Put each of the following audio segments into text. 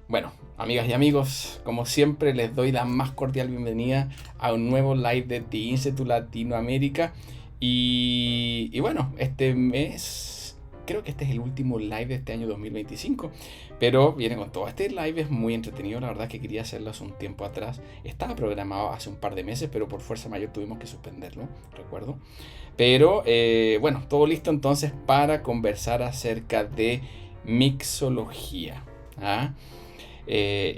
Bueno, amigas y amigos, como siempre les doy la más cordial bienvenida a un nuevo live de The Institute Latinoamérica. Y bueno, este mes, creo que este es el último live de este año 2025, pero viene con todo. Este live es muy entretenido, la verdad que quería hacerlo hace un tiempo atrás. Estaba programado hace un par de meses, pero por fuerza mayor tuvimos que suspenderlo, recuerdo. Pero bueno, todo listo entonces para conversar acerca de mixología. ¿Ah?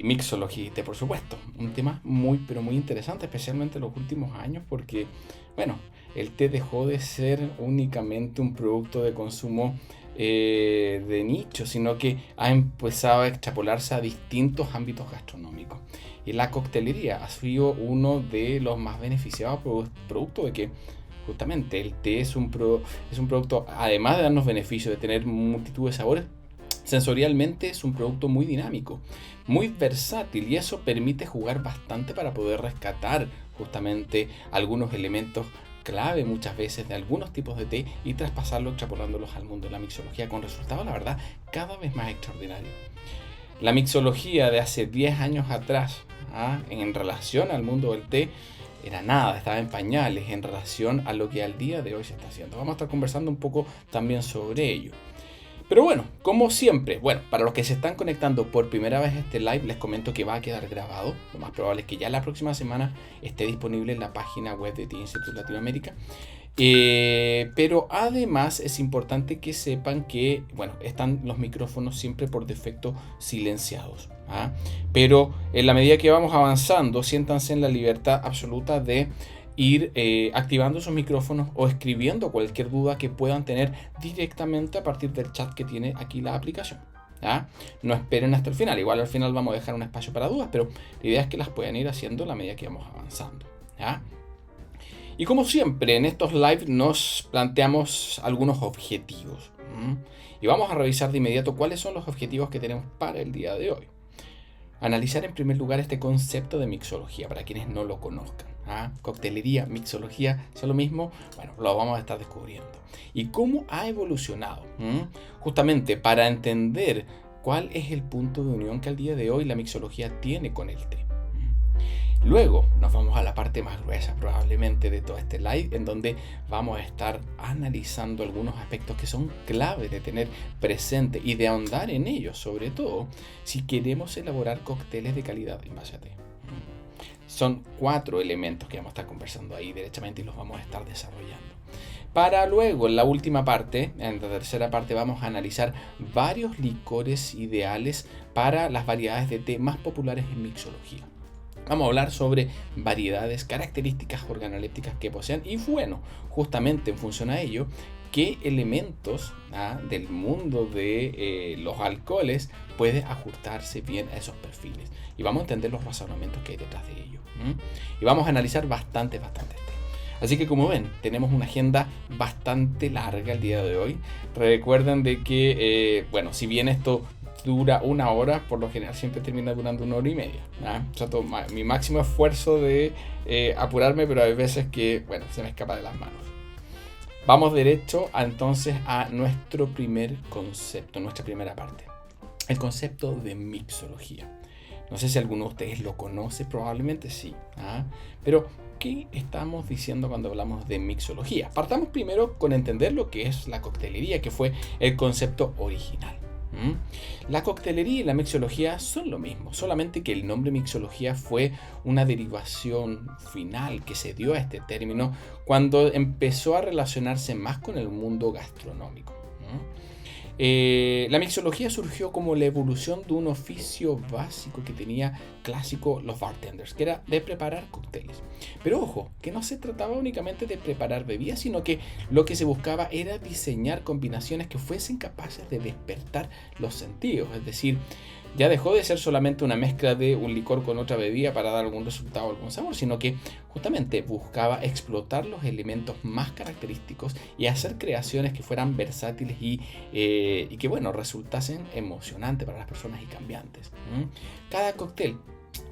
Mixología, por supuesto, un tema muy pero muy interesante, especialmente en los últimos años, porque bueno, el té dejó de ser únicamente un producto de consumo de nicho, sino que ha empezado a extrapolarse a distintos ámbitos gastronómicos. Y la coctelería ha sido uno de los más beneficiados producto de que justamente el té es un producto, además de darnos beneficios, de tener multitud de sabores. Sensorialmente es un producto muy dinámico, muy versátil, y eso permite jugar bastante para poder rescatar justamente algunos elementos clave muchas veces de algunos tipos de té y traspasarlos, extrapolándolos al mundo de la mixología con resultados, la verdad, cada vez más extraordinarios. La mixología de hace 10 años atrás, en relación al mundo del té, era nada, estaba en pañales en relación a lo que al día de hoy se está haciendo. Vamos a estar conversando un poco también sobre ello. Pero bueno, como siempre, bueno, para los que se están conectando por primera vez a este live, les comento que va a quedar grabado. Lo más probable es que ya la próxima semana esté disponible en la página web de The Institute Latinoamérica. Pero además es importante que sepan que, bueno, están los micrófonos siempre por defecto silenciados. Pero en la medida que vamos avanzando, siéntanse en la libertad absoluta de ir activando sus micrófonos o escribiendo cualquier duda que puedan tener directamente a partir del chat que tiene aquí la aplicación. No esperen hasta el final, igual al final vamos a dejar un espacio para dudas, pero la idea es que las puedan ir haciendo a la medida que vamos avanzando. Y como siempre en estos live nos planteamos algunos objetivos. Y vamos a revisar de inmediato cuáles son los objetivos que tenemos para el día de hoy. Analizar en primer lugar este concepto de mixología, para quienes no lo conozcan. Coctelería, mixología, ¿son lo mismo? Bueno, lo vamos a estar descubriendo. ¿Y cómo ha evolucionado? Justamente para entender cuál es el punto de unión que al día de hoy la mixología tiene con el té. Luego nos vamos a la parte más gruesa probablemente de todo este live, en donde vamos a estar analizando algunos aspectos que son clave de tener presente y de ahondar en ellos, sobre todo si queremos elaborar cócteles de calidad en base a té. Son 4 elementos que vamos a estar conversando ahí derechamente y los vamos a estar desarrollando. Para luego, en la última parte, en la tercera parte, vamos a analizar varios licores ideales para las variedades de té más populares en mixología. Vamos a hablar sobre variedades, características organolépticas que poseen y bueno, justamente en función a ello, qué elementos del mundo de los alcoholes puede ajustarse bien a esos perfiles. Y vamos a entender los razonamientos que hay detrás de ello. Y vamos a analizar bastante. Así que como ven, tenemos una agenda bastante larga el día de hoy. Recuerden de que, bueno, si bien esto dura 1 hora, por lo general siempre termina durando 1 hora y media. Trato mi máximo esfuerzo de apurarme, pero hay veces que, bueno, se me escapa de las manos. Vamos derecho entonces a nuestro primer concepto, nuestra primera parte. El concepto de mixología. No sé si alguno de ustedes lo conoce, probablemente sí. Pero, ¿qué estamos diciendo cuando hablamos de mixología? Partamos primero con entender lo que es la coctelería, que fue el concepto original. La coctelería y la mixología son lo mismo, solamente que el nombre mixología fue una derivación final que se dio a este término cuando empezó a relacionarse más con el mundo gastronómico. La mixología surgió como la evolución de un oficio básico que tenía clásico los bartenders, que era de preparar cócteles. Pero ojo, que no se trataba únicamente de preparar bebidas, sino que lo que se buscaba era diseñar combinaciones que fuesen capaces de despertar los sentidos, es decir, ya dejó de ser solamente una mezcla de un licor con otra bebida para dar algún resultado o algún sabor, sino que justamente buscaba explotar los elementos más característicos y hacer creaciones que fueran versátiles y que, bueno, resultasen emocionantes para las personas y cambiantes. Cada cóctel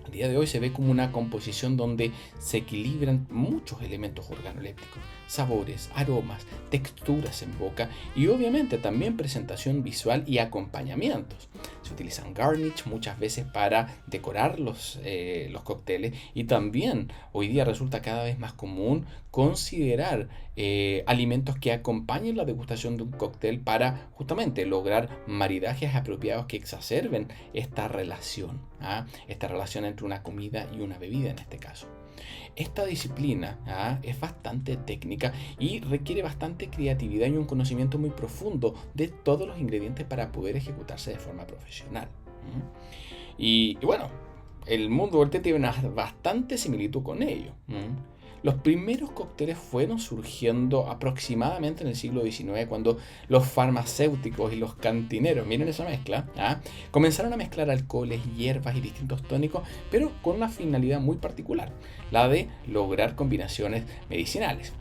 A día de hoy se ve como una composición donde se equilibran muchos elementos organolépticos, sabores, aromas, texturas en boca y obviamente también presentación visual y acompañamientos. Se utilizan garnish muchas veces para decorar los cócteles y también hoy día resulta cada vez más común considerar alimentos que acompañen la degustación de un cóctel para justamente lograr maridajes apropiados que exacerben esta relación, esta relación entre una comida y una bebida en este caso. Esta disciplina es bastante técnica y requiere bastante creatividad y un conocimiento muy profundo de todos los ingredientes para poder ejecutarse de forma profesional. Y bueno, el mundo del té tiene una bastante similitud con ello. Los primeros cócteles fueron surgiendo aproximadamente en el siglo XIX, cuando los farmacéuticos y los cantineros, miren esa mezcla, comenzaron a mezclar alcoholes, hierbas y distintos tónicos, pero con una finalidad muy particular, la de lograr combinaciones medicinales.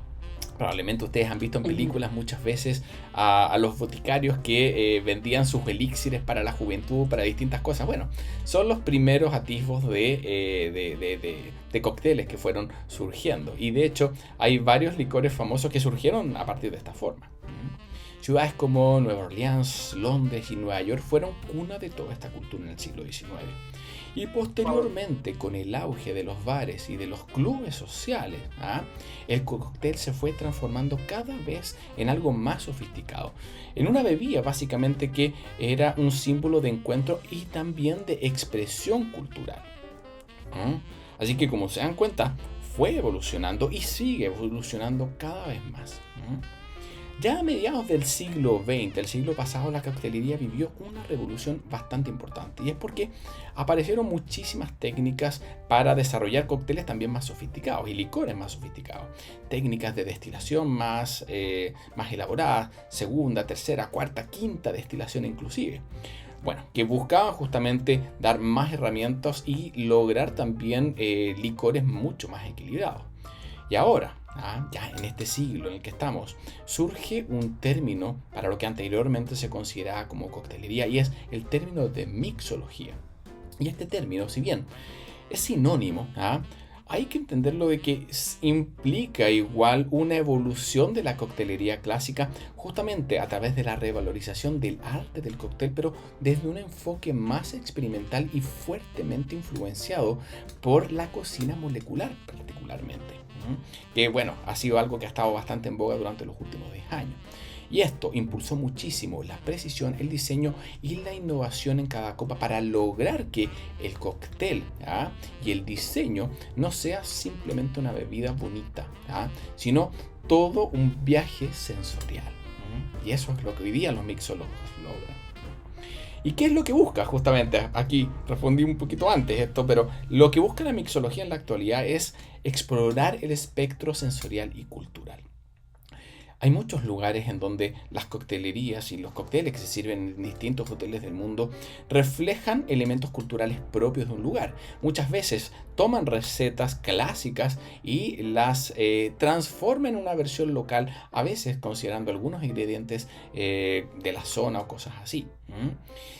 Probablemente ustedes han visto en películas muchas veces a los boticarios que vendían sus elixires para la juventud, para distintas cosas. Bueno, son los primeros atisbos de cócteles que fueron surgiendo. Y de hecho hay varios licores famosos que surgieron a partir de esta forma. Ciudades como Nueva Orleans, Londres y Nueva York fueron cuna de toda esta cultura en el siglo XIX. Y posteriormente, con el auge de los bares y de los clubes sociales, el cóctel se fue transformando cada vez en algo más sofisticado. En una bebida básicamente que era un símbolo de encuentro y también de expresión cultural. Así que como se dan cuenta, fue evolucionando y sigue evolucionando cada vez más. Ya a mediados del siglo XX, el siglo pasado, la coctelería vivió una revolución bastante importante. Y es porque aparecieron muchísimas técnicas para desarrollar cócteles también más sofisticados y licores más sofisticados. Técnicas de destilación más elaboradas, segunda, tercera, cuarta, quinta destilación inclusive. Bueno, que buscaban justamente dar más herramientas y lograr también licores mucho más equilibrados. Y ahora, ya en este siglo en el que estamos, surge un término para lo que anteriormente se consideraba como coctelería y es el término de mixología. Y este término, si bien es sinónimo, hay que entenderlo de que implica igual una evolución de la coctelería clásica justamente a través de la revalorización del arte del cóctel, pero desde un enfoque más experimental y fuertemente influenciado por la cocina molecular particularmente. Que bueno, ha sido algo que ha estado bastante en boga durante los últimos 10 años. Y esto impulsó muchísimo la precisión, el diseño y la innovación en cada copa para lograr que el cóctel y el diseño no sea simplemente una bebida bonita, sino todo un viaje sensorial. Y eso es lo que hoy día los mixólogos logran. ¿Y qué es lo que busca? Justamente, aquí respondí un poquito antes esto, pero lo que busca la mixología en la actualidad es explorar el espectro sensorial y cultural. Hay muchos lugares en donde las coctelerías y los cócteles que se sirven en distintos hoteles del mundo reflejan elementos culturales propios de un lugar. Muchas veces toman recetas clásicas y las transforman en una versión local, a veces considerando algunos ingredientes de la zona o cosas así.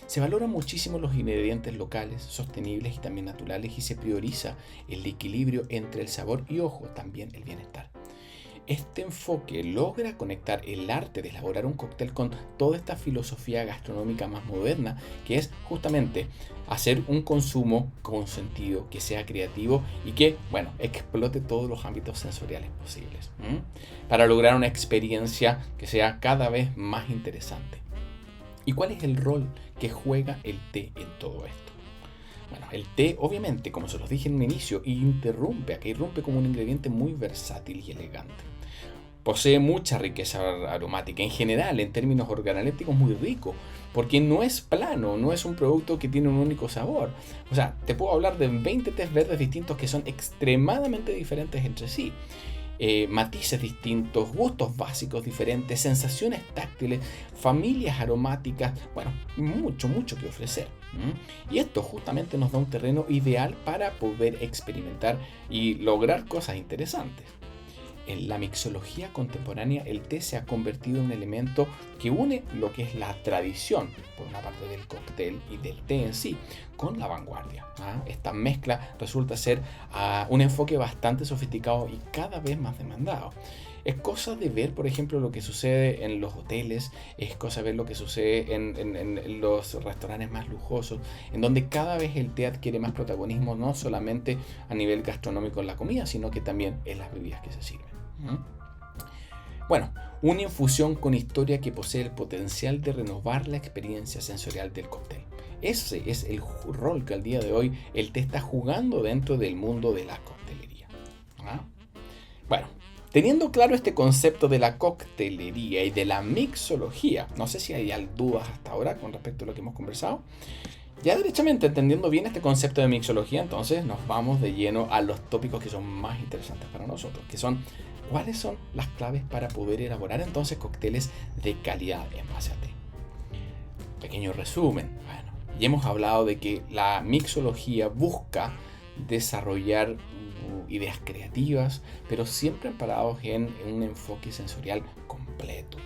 Se valoran muchísimo los ingredientes locales, sostenibles y también naturales, y se prioriza el equilibrio entre el sabor y, ojo, también el bienestar. Este enfoque logra conectar el arte de elaborar un cóctel con toda esta filosofía gastronómica más moderna, que es justamente hacer un consumo con sentido, que sea creativo y que, bueno, explote todos los ámbitos sensoriales posibles, para lograr una experiencia que sea cada vez más interesante. ¿Y cuál es el rol que juega el té en todo esto? Bueno, el té, obviamente, como se los dije en un inicio, irrumpe como un ingrediente muy versátil y elegante. Posee mucha riqueza aromática, en general, en términos organolépticos, muy rico, porque no es plano, no es un producto que tiene un único sabor. O sea, te puedo hablar de 20 tés verdes distintos que son extremadamente diferentes entre sí. Matices distintos, gustos básicos diferentes, sensaciones táctiles, familias aromáticas, bueno, mucho que ofrecer. Y esto justamente nos da un terreno ideal para poder experimentar y lograr cosas interesantes. En la mixología contemporánea, el té se ha convertido en un elemento que une lo que es la tradición, por una parte del cóctel y del té en sí, con la vanguardia. Esta mezcla resulta ser un enfoque bastante sofisticado y cada vez más demandado. Es cosa de ver, por ejemplo, lo que sucede en los hoteles, es cosa de ver lo que sucede en los restaurantes más lujosos, en donde cada vez el té adquiere más protagonismo, no solamente a nivel gastronómico en la comida, sino que también en las bebidas que se sirven. Bueno, una infusión con historia que posee el potencial de renovar la experiencia sensorial del cóctel. Ese es el rol que al día de hoy el té está jugando dentro del mundo de la coctelería. Bueno, teniendo claro este concepto de la coctelería y de la mixología, no sé si hay dudas hasta ahora con respecto a lo que hemos conversado. Ya derechamente entendiendo bien este concepto de mixología, entonces nos vamos de lleno a los tópicos que son más interesantes para nosotros, que son cuáles son las claves para poder elaborar entonces cócteles de calidad en base a té. Pequeño resumen. Bueno, ya hemos hablado de que la mixología busca desarrollar ideas creativas, pero siempre amparados en un enfoque sensorial completo.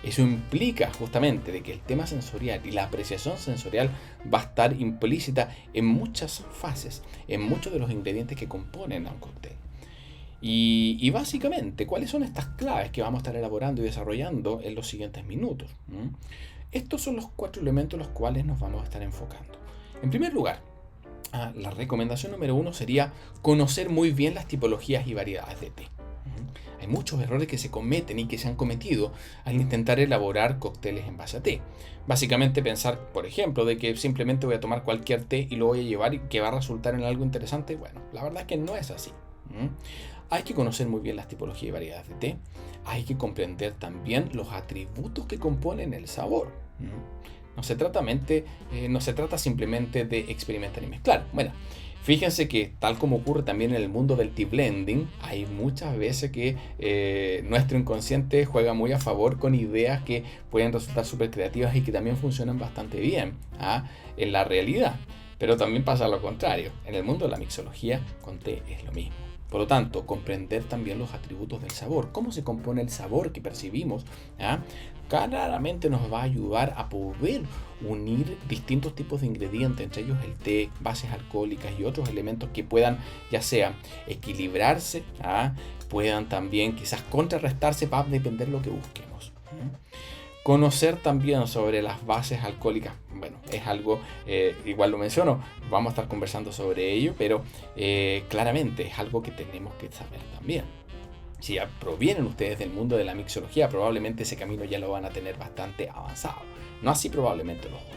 Eso implica justamente de que el tema sensorial y la apreciación sensorial va a estar implícita en muchas fases, en muchos de los ingredientes que componen a un cóctel. Y básicamente, ¿cuáles son estas claves que vamos a estar elaborando y desarrollando en los siguientes minutos? Estos son los 4 elementos en los cuales nos vamos a estar enfocando. En primer lugar, la recomendación número 1 sería conocer muy bien las tipologías y variedades de té. Hay muchos errores que se cometen y que se han cometido al intentar elaborar cócteles en base a té. Básicamente pensar, por ejemplo, de que simplemente voy a tomar cualquier té y lo voy a llevar y que va a resultar en algo interesante. Bueno, la verdad es que no es así. Hay que conocer muy bien las tipologías y variedades de té. Hay que comprender también los atributos que componen el sabor. No se trata simplemente de experimentar y mezclar. Bueno, fíjense que tal como ocurre también en el mundo del tea blending, hay muchas veces que nuestro inconsciente juega muy a favor con ideas que pueden resultar súper creativas y que también funcionan bastante bien en la realidad. Pero también pasa lo contrario. En el mundo de la mixología, con té es lo mismo. Por lo tanto, comprender también los atributos del sabor, cómo se compone el sabor que percibimos, claramente nos va a ayudar a poder unir distintos tipos de ingredientes, entre ellos el té, bases alcohólicas y otros elementos que puedan ya sea equilibrarse, puedan también quizás contrarrestarse para depender de lo que busquemos. Conocer también sobre las bases alcohólicas, bueno, es algo, igual lo menciono, vamos a estar conversando sobre ello, pero claramente es algo que tenemos que saber también. Si ya provienen ustedes del mundo de la mixología, probablemente ese camino ya lo van a tener bastante avanzado, no así probablemente los otros.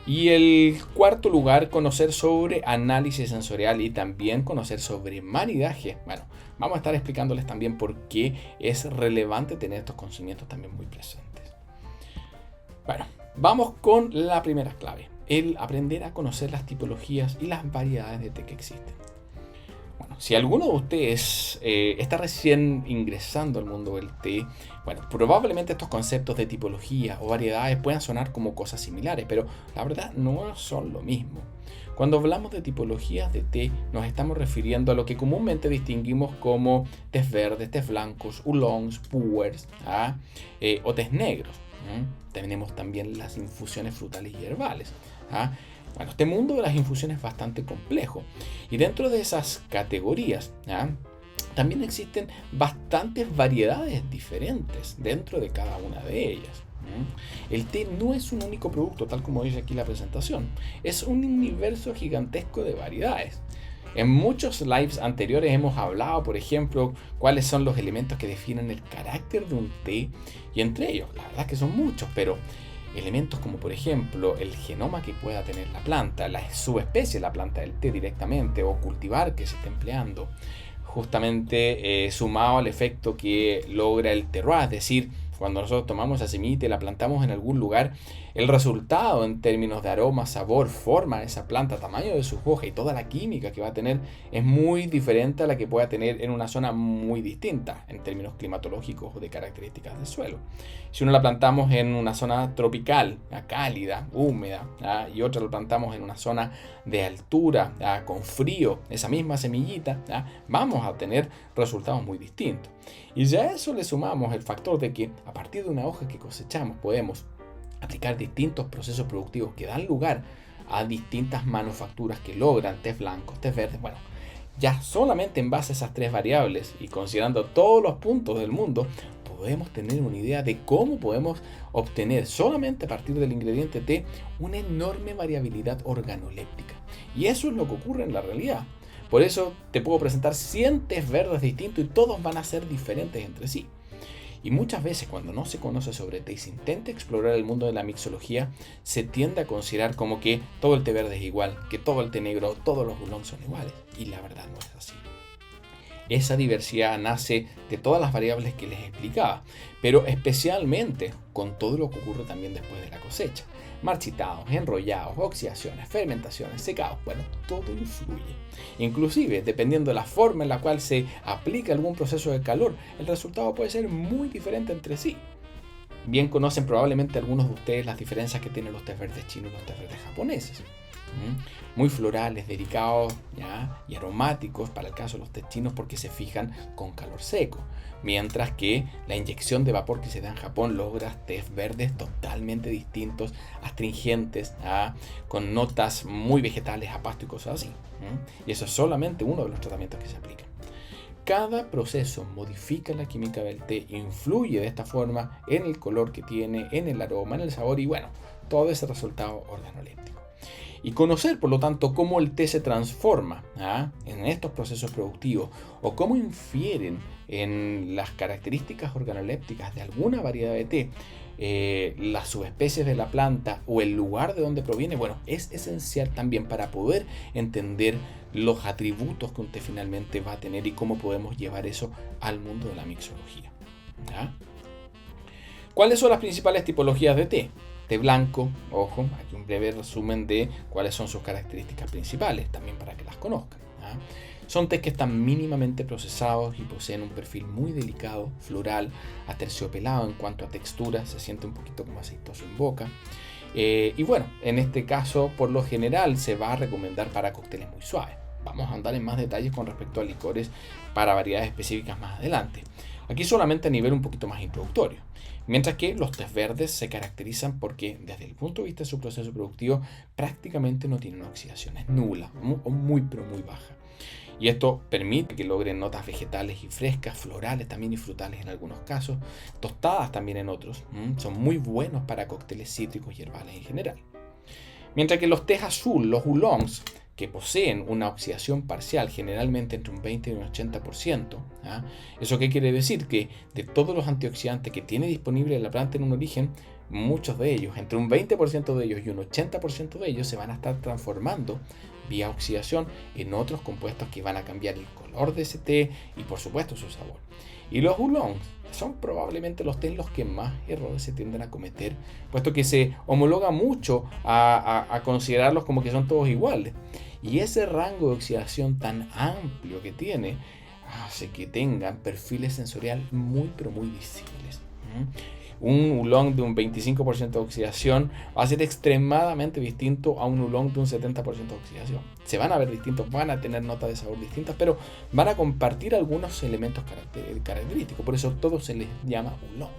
Y el cuarto lugar, conocer sobre análisis sensorial y también conocer sobre maridaje. Bueno, vamos a estar explicándoles también por qué es relevante tener estos conocimientos también muy presentes. Bueno, vamos con la primera clave, el aprender a conocer las tipologías y las variedades de té que existen. Bueno, si alguno de ustedes está recién ingresando al mundo del té, bueno, probablemente estos conceptos de tipología o variedades puedan sonar como cosas similares, pero la verdad no son lo mismo. Cuando hablamos de tipologías de té, nos estamos refiriendo a lo que comúnmente distinguimos como tés verdes, tés blancos, oolongs, pu'ers o tés negros. Tenemos también las infusiones frutales y herbales. Bueno, este mundo de las infusiones es bastante complejo y dentro de esas categorías también existen bastantes variedades diferentes dentro de cada una de ellas. El té no es un único producto, tal como dice aquí la presentación, es un universo gigantesco de variedades. En muchos lives anteriores hemos hablado, por ejemplo, cuáles son los elementos que definen el carácter de un té y entre ellos, la verdad es que son muchos, pero elementos como por ejemplo el genoma que pueda tener la planta, la subespecie de la planta del té directamente o cultivar que se esté empleando, justamente sumado al efecto que logra el terroir, es decir, cuando nosotros tomamos esa semillita y la plantamos en algún lugar, El resultado en términos de aroma, sabor, forma de esa planta, tamaño de sus hojas y toda la química que va a tener es muy diferente a la que pueda tener en una zona muy distinta en términos climatológicos o de características del suelo. Si uno la plantamos en una zona tropical, cálida, húmeda, y otra la plantamos en una zona de altura, con frío, esa misma semillita, vamos a tener resultados muy distintos. Y ya a eso le sumamos el factor de que a partir de una hoja que cosechamos podemos aplicar distintos procesos productivos que dan lugar a distintas manufacturas que logran test blancos, test verdes. Bueno, ya solamente en base a esas tres variables y considerando todos los puntos del mundo, podemos tener una idea de cómo podemos obtener solamente a partir del ingrediente té una enorme variabilidad organoléptica. Y eso es lo que ocurre en la realidad. Por eso te puedo presentar 100 tés verdes distintos y todos van a ser diferentes entre sí. Y muchas veces cuando no se conoce sobre té y se intenta explorar el mundo de la mixología, se tiende a considerar como que todo el té verde es igual, que todo el té negro, todos los oolongs son iguales. Y la verdad no es así. Esa diversidad nace de todas las variables que les explicaba, pero especialmente con todo lo que ocurre también después de la cosecha. Marchitados, enrollados, oxidaciones, fermentaciones, secados, bueno, todo influye. Inclusive, dependiendo de la forma en la cual se aplica algún proceso de calor, el resultado puede ser muy diferente entre sí. Bien conocen probablemente algunos de ustedes las diferencias que tienen los tés verdes chinos y los tés verdes japoneses. Muy florales, delicados, ¿ya? Y aromáticos para el caso de los tés chinos porque se fijan con calor seco, mientras que la inyección de vapor que se da en Japón logra tés verdes totalmente distintos, astringentes, con notas muy vegetales a pasto y cosas así. Y eso es solamente uno de los tratamientos que se aplican. Cada proceso modifica la química del té, influye de esta forma en el color que tiene, en el aroma, en el sabor y bueno, todo ese resultado organoléptico. Y conocer, por lo tanto, cómo el té se transforma en estos procesos productivos o cómo infieren en las características organolépticas de alguna variedad de té, las subespecies de la planta o el lugar de donde proviene, bueno, es esencial también para poder entender los atributos que un té finalmente va a tener y cómo podemos llevar eso al mundo de la mixología. ¿Cuáles son las principales tipologías de té? Té blanco, ojo, aquí un breve resumen de cuáles son sus características principales, también para que las conozcan. Son tés que están mínimamente procesados y poseen un perfil muy delicado, floral, aterciopelado en cuanto a textura, se siente un poquito como aceitoso en boca. Y bueno, en este caso, por lo general, se va a recomendar para cócteles muy suaves. Vamos a andar en más detalles con respecto a licores para variedades específicas más adelante. Aquí solamente a nivel un poquito más introductorio. Mientras que los tés verdes se caracterizan porque desde el punto de vista de su proceso productivo prácticamente no tienen oxidación, es nula o muy pero muy baja. Y esto permite que logren notas vegetales y frescas, florales también y frutales en algunos casos, tostadas también en otros. Son muy buenos para cócteles cítricos y herbales en general. Mientras que los tés azul, los oolongs, que poseen una oxidación parcial generalmente entre un 20 y un 80%. ¿Eso qué quiere decir? Que de todos los antioxidantes que tiene disponible la planta en un origen, muchos de ellos, entre un 20% de ellos y un 80% de ellos se van a estar transformando vía oxidación en otros compuestos que van a cambiar el color de ese té y por supuesto su sabor. Y los oolongs son probablemente los tés los que más errores se tienden a cometer, puesto que se homologa mucho a considerarlos como que son todos iguales. Y ese rango de oxidación tan amplio que tiene hace que tengan perfiles sensoriales muy pero muy visibles. Un oolong de un 25% de oxidación va a ser extremadamente distinto a un oolong de un 70% de oxidación. Se van a ver distintos, van a tener notas de sabor distintas, pero van a compartir algunos elementos característicos. Por eso todo se les llama oolong.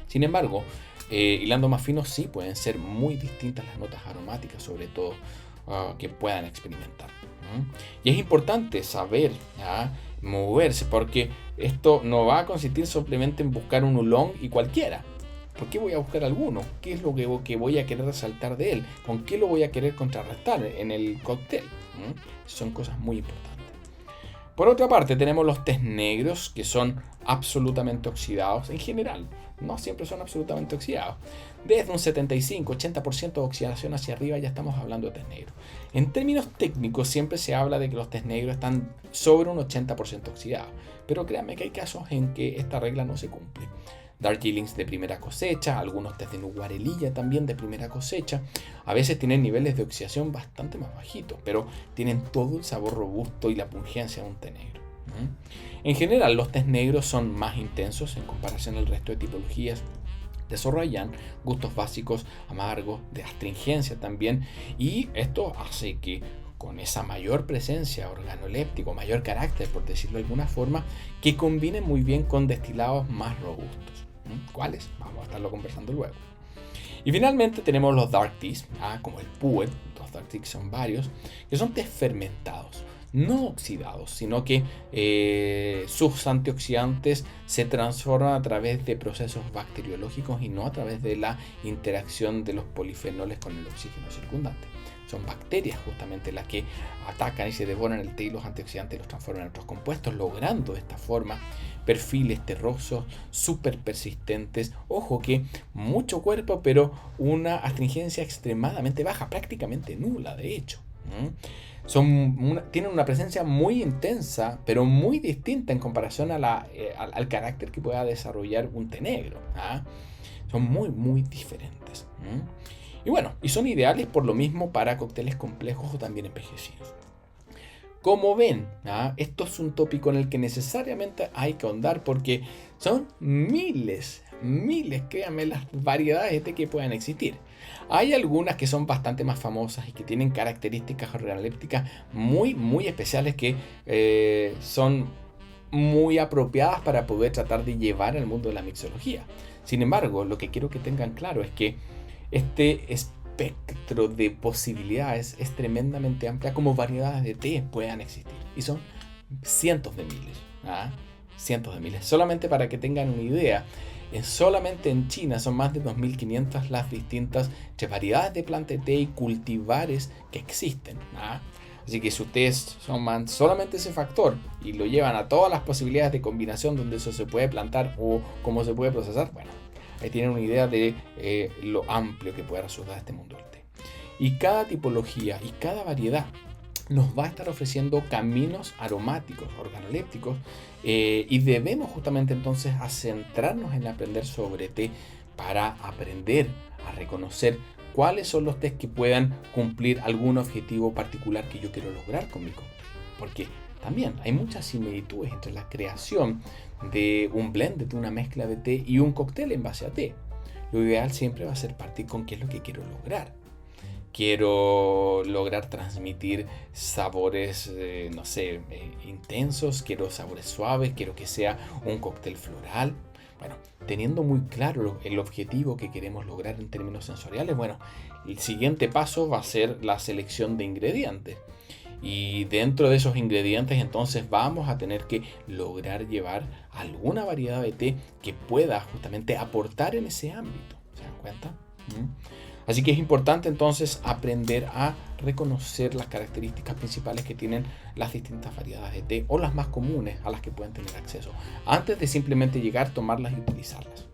Sin embargo, hilando más fino, sí pueden ser muy distintas las notas aromáticas, sobre todo que puedan experimentar. Y es importante saber moverse, porque esto no va a consistir simplemente en buscar un oolong y cualquiera. ¿Por qué voy a buscar alguno? ¿Qué es lo que voy a querer resaltar de él? ¿Con qué lo voy a querer contrarrestar en el cóctel? Son cosas muy importantes. Por otra parte, tenemos los tés negros, que son absolutamente oxidados en general. No siempre son absolutamente oxidados. Desde un 75-80% de oxidación hacia arriba ya estamos hablando de tés negros. En términos técnicos siempre se habla de que los tés negros están sobre un 80% oxidados. Pero créanme que hay casos en que esta regla no se cumple. Darjeelings de primera cosecha, algunos test de Nuguarelilla también de primera cosecha. A veces tienen niveles de oxidación bastante más bajitos, pero tienen todo el sabor robusto y la pungencia de un té negro. En general, los tés negros son más intensos en comparación al resto de tipologías. Desarrollan gustos básicos, amargos, de astringencia también, y esto hace que con esa mayor presencia organoléptica, mayor carácter, por decirlo de alguna forma, que combine muy bien con destilados más robustos. ¿Cuáles? Vamos a estarlo conversando luego. Y finalmente tenemos los dark teas, como el pu'er. Los dark teas son varios, que son tés fermentados, no oxidados, sino que sus antioxidantes se transforman a través de procesos bacteriológicos y no a través de la interacción de los polifenoles con el oxígeno circundante. Son bacterias justamente las que atacan y se devoran el té, y los antioxidantes los transforman en otros compuestos, logrando de esta forma perfiles terrosos, súper persistentes. Ojo que mucho cuerpo, pero una astringencia extremadamente baja, prácticamente nula de hecho. Tienen una presencia muy intensa, pero muy distinta en comparación al carácter que pueda desarrollar un té negro. Son muy, muy diferentes. Y bueno, y son ideales por lo mismo para cócteles complejos o también envejecidos. Como ven, esto es un tópico en el que necesariamente hay que ahondar porque son miles, créanme, las variedades de té que puedan existir. Hay algunas que son bastante más famosas y que tienen características organolépticas muy, muy especiales que son muy apropiadas para poder tratar de llevar al mundo de la mixología. Sin embargo, lo que quiero que tengan claro es que este espectro de posibilidades es tremendamente amplia como variedades de té puedan existir. Y son cientos de miles. Cientos de miles. Solamente para que tengan una idea, solamente en China son más de 2.500 las distintas variedades de plantas de té y cultivares que existen. Así que si ustedes suman solamente ese factor y lo llevan a todas las posibilidades de combinación donde eso se puede plantar o cómo se puede procesar, bueno, ahí tienen una idea de lo amplio que puede resultar este mundo del té. Y cada tipología y cada variedad nos va a estar ofreciendo caminos aromáticos, organolépticos, y debemos justamente entonces a centrarnos en aprender sobre té para aprender a reconocer cuáles son los tés que puedan cumplir algún objetivo particular que yo quiero lograr con mi cóctel. Porque también hay muchas similitudes entre la creación de un blend, de una mezcla de té y un cóctel en base a té. Lo ideal siempre va a ser partir con qué es lo que quiero lograr. Quiero lograr transmitir sabores, intensos, quiero sabores suaves, quiero que sea un cóctel floral. Bueno, teniendo muy claro el objetivo que queremos lograr en términos sensoriales, bueno, el siguiente paso va a ser la selección de ingredientes. Y dentro de esos ingredientes entonces vamos a tener que lograr llevar alguna variedad de té que pueda justamente aportar en ese ámbito. ¿Se dan cuenta? Así que es importante entonces aprender a reconocer las características principales que tienen las distintas variedades de té o las más comunes a las que pueden tener acceso antes de simplemente llegar, tomarlas y utilizarlas.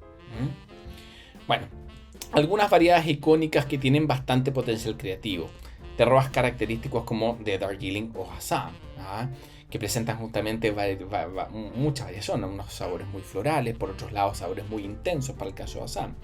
Bueno, algunas variedades icónicas que tienen bastante potencial creativo. Terroirs característicos como de Darjeeling o Assam, que presentan justamente mucha variación, unos sabores muy florales, por otros lados sabores muy intensos para el caso de Assam.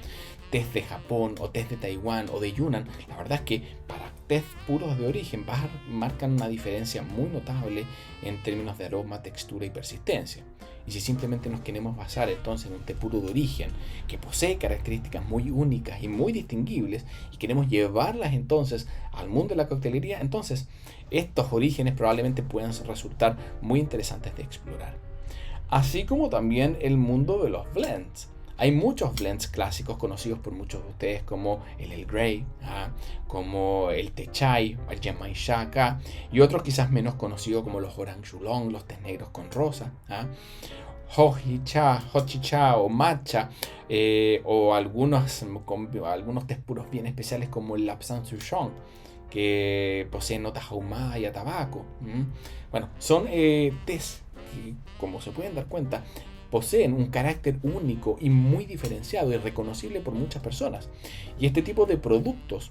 Tés de Japón o tés de Taiwán o de Yunnan, la verdad es que para tés puros de origen marcan una diferencia muy notable en términos de aroma, textura y persistencia. Y si simplemente nos queremos basar entonces en un té puro de origen que posee características muy únicas y muy distinguibles y queremos llevarlas entonces al mundo de la coctelería, entonces estos orígenes probablemente puedan resultar muy interesantes de explorar. Así como también el mundo de los blends. Hay muchos blends clásicos conocidos por muchos de ustedes como el Earl Grey, como el té chai, el Genmai Shaka y otros quizás menos conocidos como los Orange Oolong, los tés negros con rosa, Hojicha o matcha, o algunos tés puros bien especiales como el Lapsang Souchong, que poseen notas ahumadas y a tabaco. Bueno, son tés que, como se pueden dar cuenta, poseen un carácter único y muy diferenciado y reconocible por muchas personas. Y este tipo de productos,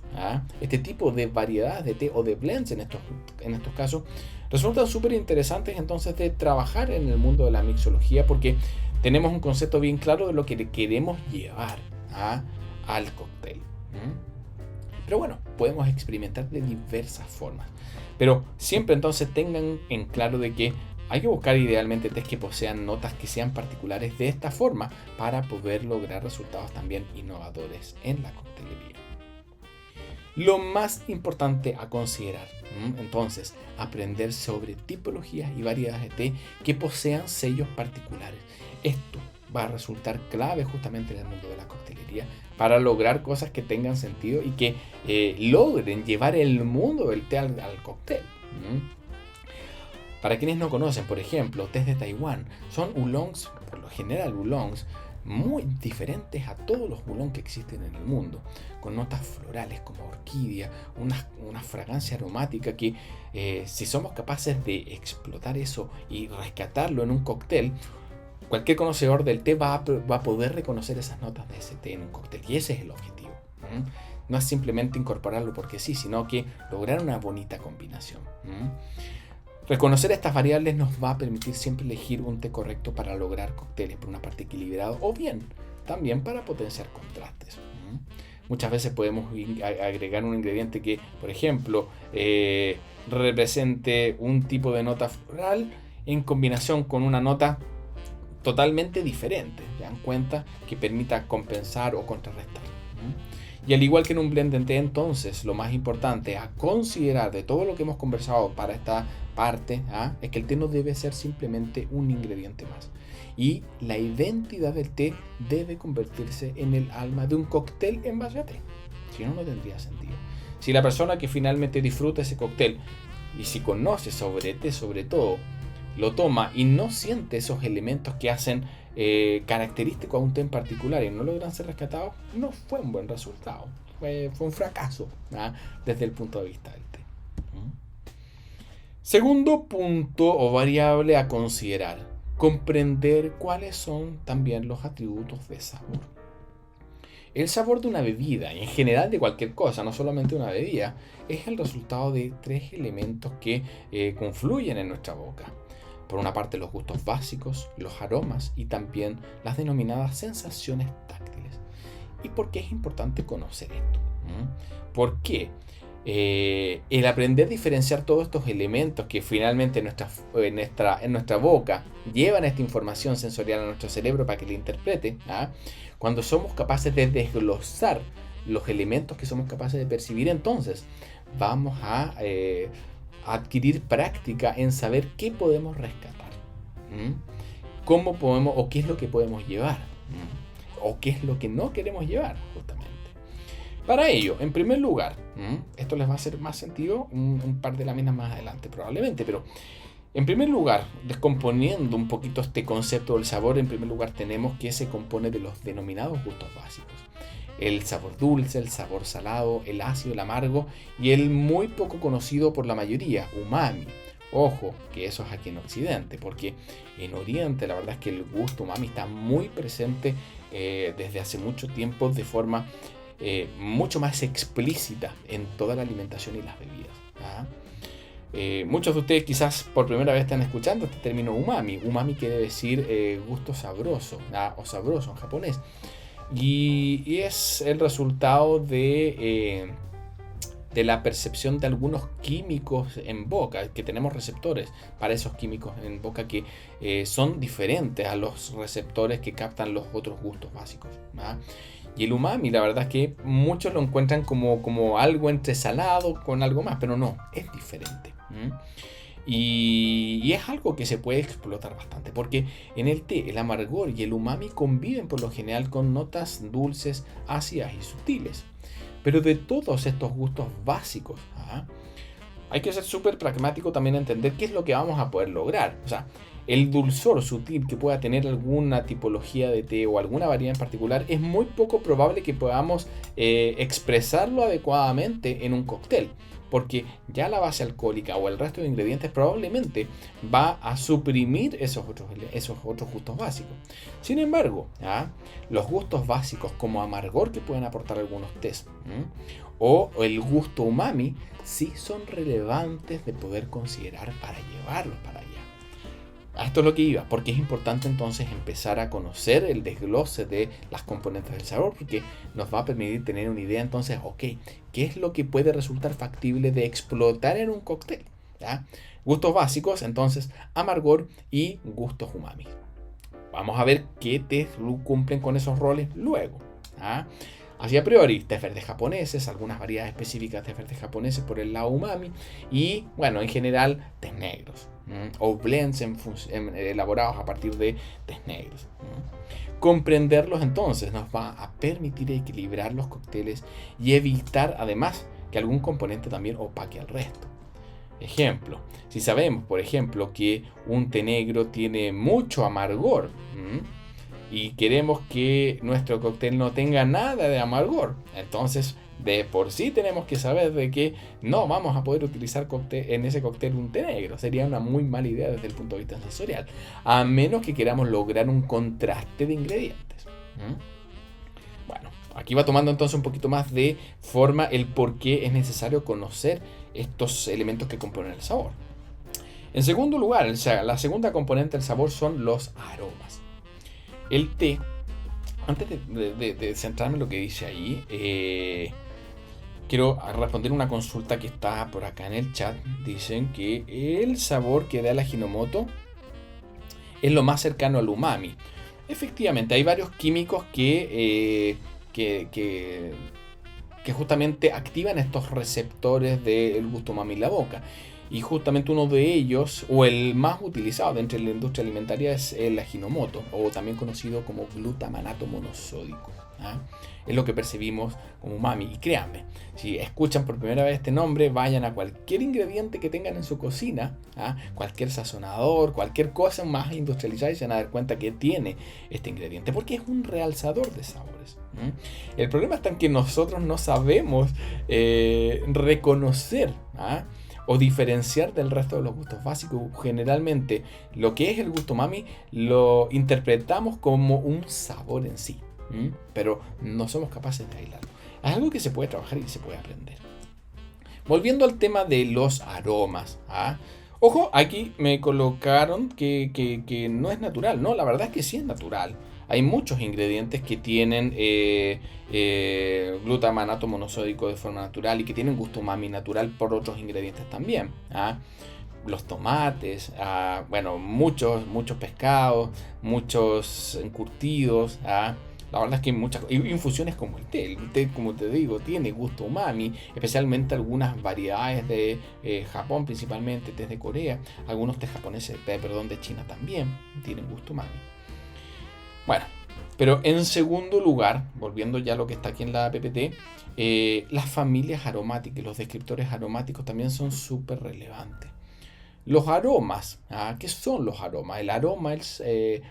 este tipo de variedades de té o de blends en estos casos, resultan súper interesantes entonces de trabajar en el mundo de la mixología porque tenemos un concepto bien claro de lo que le queremos llevar al cóctel. Pero bueno, podemos experimentar de diversas formas. Pero siempre entonces tengan en claro de que hay que buscar idealmente tés que posean notas que sean particulares de esta forma para poder lograr resultados también innovadores en la coctelería. Lo más importante a considerar, entonces, aprender sobre tipologías y variedades de té que posean sellos particulares. Esto va a resultar clave justamente en el mundo de la coctelería para lograr cosas que tengan sentido y que logren llevar el mundo del té al cóctel. Para quienes no conocen, por ejemplo, tés de Taiwán son oolongs, por lo general oolongs, muy diferentes a todos los oolong que existen en el mundo, con notas florales como orquídea, una fragancia aromática que si somos capaces de explotar eso y rescatarlo en un cóctel, cualquier conocedor del té va a poder reconocer esas notas de ese té en un cóctel, y ese es el objetivo. No es simplemente incorporarlo porque sí, sino que lograr una bonita combinación. Reconocer estas variables nos va a permitir siempre elegir un té correcto para lograr cócteles por una parte equilibrado, o bien también para potenciar contrastes. Muchas veces podemos agregar un ingrediente que, por ejemplo, represente un tipo de nota floral en combinación con una nota totalmente diferente. ¿Se dan cuenta? Que permita compensar o contrarrestar. Y al igual que en un blend de té, entonces, lo más importante a considerar de todo lo que hemos conversado para esta parte es que el té no debe ser simplemente un ingrediente más. Y la identidad del té debe convertirse en el alma de un cóctel en base a té. Si no, no tendría sentido. Si la persona que finalmente disfruta ese cóctel y si conoce sobre té, sobre todo, lo toma y no siente esos elementos que hacen característico a un té en particular y no logran ser rescatados, no fue un buen resultado, fue un fracaso desde el punto de vista del té. Segundo punto o variable a considerar: comprender cuáles son también los atributos de sabor. El sabor de una bebida, y en general de cualquier cosa, no solamente una bebida, es el resultado de tres elementos que confluyen en nuestra boca. Por una parte, los gustos básicos, los aromas y también las denominadas sensaciones táctiles. ¿Y por qué es importante conocer esto? Porque el aprender a diferenciar todos estos elementos que finalmente en nuestra boca llevan esta información sensorial a nuestro cerebro para que la interprete, cuando somos capaces de desglosar los elementos que somos capaces de percibir, entonces vamos a adquirir práctica en saber qué podemos rescatar, cómo podemos o qué es lo que podemos llevar, o qué es lo que no queremos llevar justamente. Para ello, en primer lugar, esto les va a hacer más sentido un par de láminas más adelante probablemente, pero en primer lugar, descomponiendo un poquito este concepto del sabor, en primer lugar tenemos que se compone de los denominados gustos básicos. El sabor dulce, el sabor salado, el ácido, el amargo y el muy poco conocido por la mayoría, umami. Ojo, que eso es aquí en Occidente, porque en Oriente la verdad es que el gusto umami está muy presente desde hace mucho tiempo de forma mucho más explícita en toda la alimentación y las bebidas. Muchos de ustedes quizás por primera vez están escuchando este término umami. Umami quiere decir gusto sabroso o sabroso en japonés. Y es el resultado de la percepción de algunos químicos en boca, que tenemos receptores para esos químicos en boca que son diferentes a los receptores que captan los otros gustos básicos. Y el umami, la verdad es que muchos lo encuentran como algo entre salado con algo más, pero no, es diferente. Y es algo que se puede explotar bastante, porque en el té el amargor y el umami conviven por lo general con notas dulces, ácidas y sutiles. Pero de todos estos gustos básicos, hay que ser súper pragmático también, entender qué es lo que vamos a poder lograr. O sea, el dulzor sutil que pueda tener alguna tipología de té o alguna variedad en particular, es muy poco probable que podamos expresarlo adecuadamente en un cóctel, porque ya la base alcohólica o el resto de ingredientes probablemente va a suprimir esos otros gustos básicos. Sin embargo, los gustos básicos como amargor que pueden aportar algunos tés o el gusto umami sí son relevantes de poder considerar para llevarlos para allá. A esto es lo que iba, porque es importante entonces empezar a conocer el desglose de las componentes del sabor, porque nos va a permitir tener una idea entonces, ok, ¿qué es lo que puede resultar factible de explotar en un cóctel? ¿Ya? Gustos básicos, entonces, amargor y gustos umami. Vamos a ver qué te cumplen con esos roles luego. ¿Ah? Así a priori, tés verdes japoneses, algunas variedades específicas de verdes japoneses por el lado umami y, bueno, en general, tés negros. O blends elaborados a partir de tés negros. Comprenderlos entonces nos va a permitir equilibrar los cócteles y evitar además que algún componente también opaque al resto. Ejemplo, si sabemos, por ejemplo, que un té negro tiene mucho amargor y queremos que nuestro cóctel no tenga nada de amargor, entonces de por sí tenemos que saber de que no vamos a poder utilizar en ese cóctel un té negro. Sería una muy mala idea desde el punto de vista sensorial, a menos que queramos lograr un contraste de ingredientes. Bueno, aquí va tomando entonces un poquito más de forma el por qué es necesario conocer estos elementos que componen el sabor. En segundo lugar, la segunda componente del sabor son los aromas. El té, antes de centrarme en lo que dice ahí, quiero responder una consulta que está por acá en el chat. Dicen que el sabor que da el Ajinomoto es lo más cercano al umami. Efectivamente, hay varios químicos que justamente activan estos receptores del gusto umami en la boca. Y justamente uno de ellos, o el más utilizado dentro de la industria alimentaria, es el Ajinomoto, o también conocido como glutamato monosódico. Es lo que percibimos como umami. Y créanme, si escuchan por primera vez este nombre, vayan a cualquier ingrediente que tengan en su cocina, cualquier sazonador, cualquier cosa más industrializada, y se van a dar cuenta que tiene este ingrediente, porque es un realzador de sabores. El problema está en que nosotros no sabemos reconocer o diferenciar del resto de los gustos básicos. Generalmente lo que es el gusto umami lo interpretamos como un sabor en sí, pero no somos capaces de aislarlo. Es algo que se puede trabajar y se puede aprender. Volviendo al tema de los aromas. Ojo, aquí me colocaron que no es natural. No, la verdad es que sí es natural. Hay muchos ingredientes que tienen glutamato monosódico de forma natural y que tienen gusto umami natural por otros ingredientes también. Los tomates, bueno, muchos pescados, muchos encurtidos. La verdad es que hay muchas infusiones como el té. El té, como te digo, tiene gusto umami, especialmente algunas variedades de Japón, principalmente tés de Corea, algunos tés japoneses, de China también tienen gusto umami. Bueno, pero en segundo lugar, volviendo ya a lo que está aquí en la PPT, las familias aromáticas, los descriptores aromáticos también son súper relevantes. Los aromas, ¿qué son los aromas? El aroma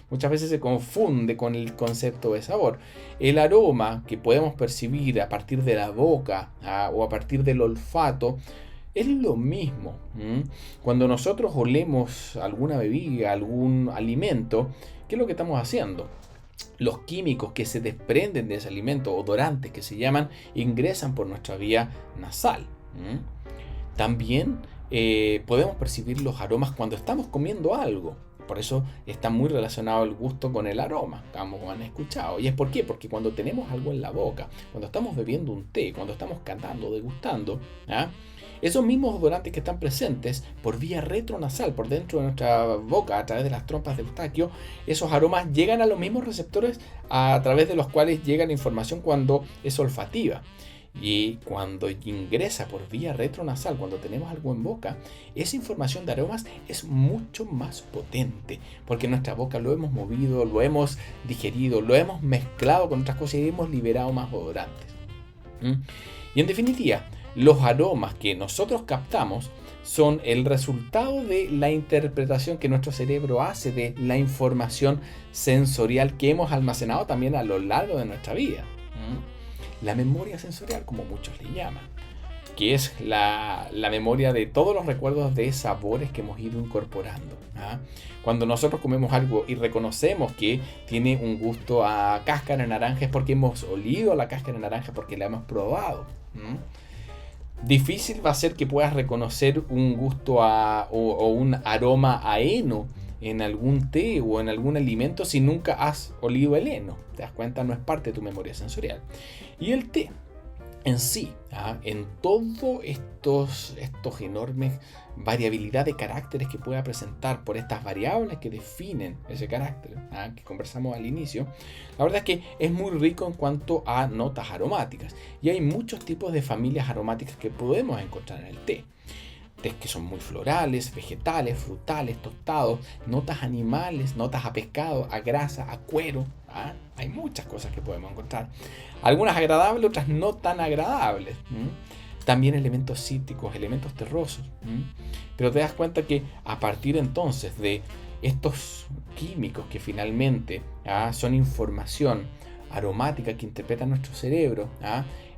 muchas veces se confunde con el concepto de sabor. El aroma que podemos percibir a partir de la boca o a partir del olfato es lo mismo. Cuando nosotros olemos alguna bebida, algún alimento, ¿qué es lo que estamos haciendo? Los químicos que se desprenden de ese alimento, odorantes que se llaman, ingresan por nuestra vía nasal. También podemos percibir los aromas cuando estamos comiendo algo. Por eso está muy relacionado el gusto con el aroma, como han escuchado. ¿Y es por qué? Porque cuando tenemos algo en la boca, cuando estamos bebiendo un té, cuando estamos cantando, degustando, esos mismos odorantes que están presentes por vía retronasal, por dentro de nuestra boca, a través de las trompas de Eustaquio, esos aromas llegan a los mismos receptores a través de los cuales llega la información cuando es olfativa. Y cuando ingresa por vía retronasal, cuando tenemos algo en boca, esa información de aromas es mucho más potente, porque en nuestra boca lo hemos movido, lo hemos digerido, lo hemos mezclado con otras cosas y hemos liberado más odorantes. Y en definitiva, los aromas que nosotros captamos son el resultado de la interpretación que nuestro cerebro hace de la información sensorial que hemos almacenado también a lo largo de nuestra vida. La memoria sensorial, como muchos le llaman, que es la memoria de todos los recuerdos de sabores que hemos ido incorporando. Cuando nosotros comemos algo y reconocemos que tiene un gusto a cáscara de naranja, es porque hemos olido la cáscara de naranja, porque la hemos probado. Difícil va a ser que puedas reconocer un gusto o un aroma a heno en algún té o en algún alimento si nunca has olido el heno. ¿Te das cuenta? No es parte de tu memoria sensorial. Y el té en sí, en todos estos enormes variabilidad de caracteres que pueda presentar por estas variables que definen ese carácter, que conversamos al inicio, la verdad es que es muy rico en cuanto a notas aromáticas. Y hay muchos tipos de familias aromáticas que podemos encontrar en el té. Tés que son muy florales, vegetales, frutales, tostados, notas animales, notas a pescado, a grasa, a cuero. Hay muchas cosas que podemos encontrar. Algunas agradables, otras no tan agradables. También elementos cítricos, elementos terrosos. Pero te das cuenta que a partir entonces de estos químicos que finalmente son información aromática que interpreta nuestro cerebro,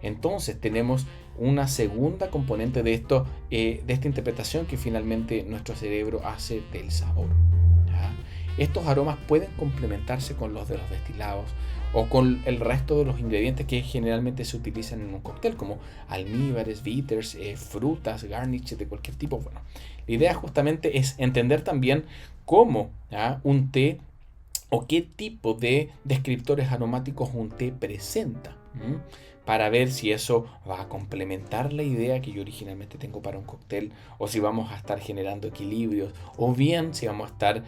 entonces tenemos una segunda componente de esto, de esta interpretación que finalmente nuestro cerebro hace del sabor. Estos aromas pueden complementarse con los de los destilados o con el resto de los ingredientes que generalmente se utilizan en un cóctel, como almíbares, bitters, frutas, garnishes de cualquier tipo. Bueno, la idea justamente es entender también cómo un té o qué tipo de descriptores aromáticos un té presenta, para ver si eso va a complementar la idea que yo originalmente tengo para un cóctel, o si vamos a estar generando equilibrios, o bien si vamos a estar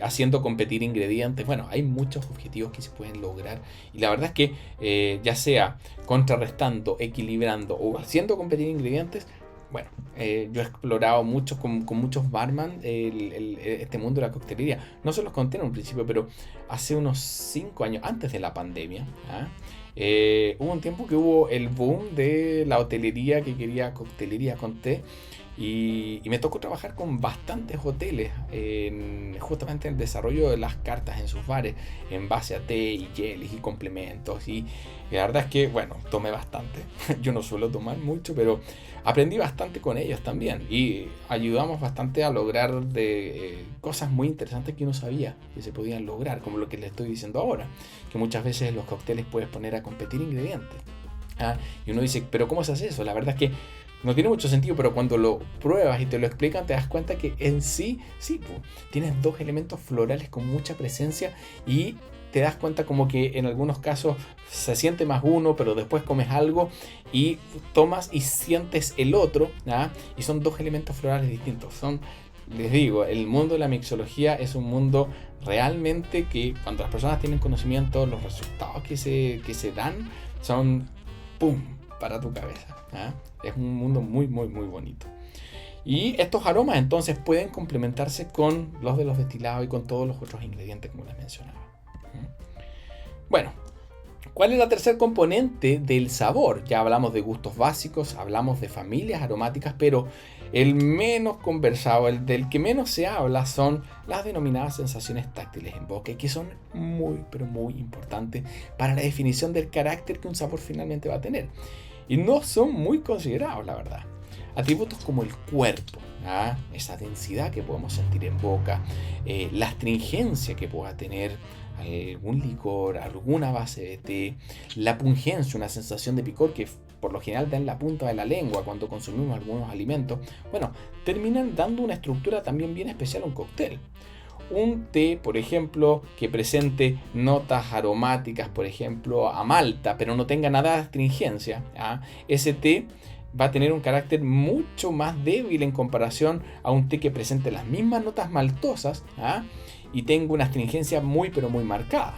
haciendo competir ingredientes. Bueno, hay muchos objetivos que se pueden lograr, y la verdad es que ya sea contrarrestando, equilibrando o haciendo competir ingredientes, bueno, yo he explorado mucho con muchos barman este mundo de la coctelería. No se los conté en un principio, pero hace unos 5 años, antes de la pandemia, hubo un tiempo que hubo el boom de la hotelería que quería coctelería con té. Y me tocó trabajar con bastantes hoteles justamente en el desarrollo de las cartas en sus bares en base a té y jellies y complementos, y la verdad es que, bueno, tomé bastante. Yo no suelo tomar mucho, pero aprendí bastante con ellos también, y ayudamos bastante a lograr cosas muy interesantes que no sabía que se podían lograr, como lo que les estoy diciendo ahora, que muchas veces en los cócteles puedes poner a competir ingredientes. Y uno dice, pero ¿cómo se hace eso? La verdad es que no tiene mucho sentido, pero cuando lo pruebas y te lo explican, te das cuenta que en sí, tienes dos elementos florales con mucha presencia, y te das cuenta como que en algunos casos se siente más uno, pero después comes algo y tomas y sientes el otro, y son dos elementos florales distintos. Les digo, el mundo de la mixología es un mundo realmente que cuando las personas tienen conocimiento, los resultados que se dan son ¡pum!, para tu cabeza. Es un mundo muy, muy, muy bonito. Y estos aromas entonces pueden complementarse con los de los destilados y con todos los otros ingredientes, como les mencionaba. Bueno, ¿cuál es la tercer componente del sabor? Ya hablamos de gustos básicos, hablamos de familias aromáticas, pero el menos conversado, el del que menos se habla, son las denominadas sensaciones táctiles en boca, que son muy, pero muy importantes para la definición del carácter que un sabor finalmente va a tener. Y no son muy considerados, la verdad. Atributos como el cuerpo, esa densidad que podemos sentir en boca, la astringencia que pueda tener algún licor, alguna base de té, la pungencia, una sensación de picor que por lo general da en la punta de la lengua cuando consumimos algunos alimentos, bueno, terminan dando una estructura también bien especial a un cóctel. Un té, por ejemplo, que presente notas aromáticas, por ejemplo, a malta, pero no tenga nada de astringencia, ese té va a tener un carácter mucho más débil en comparación a un té que presente las mismas notas maltosas y tenga una astringencia muy, pero muy marcada.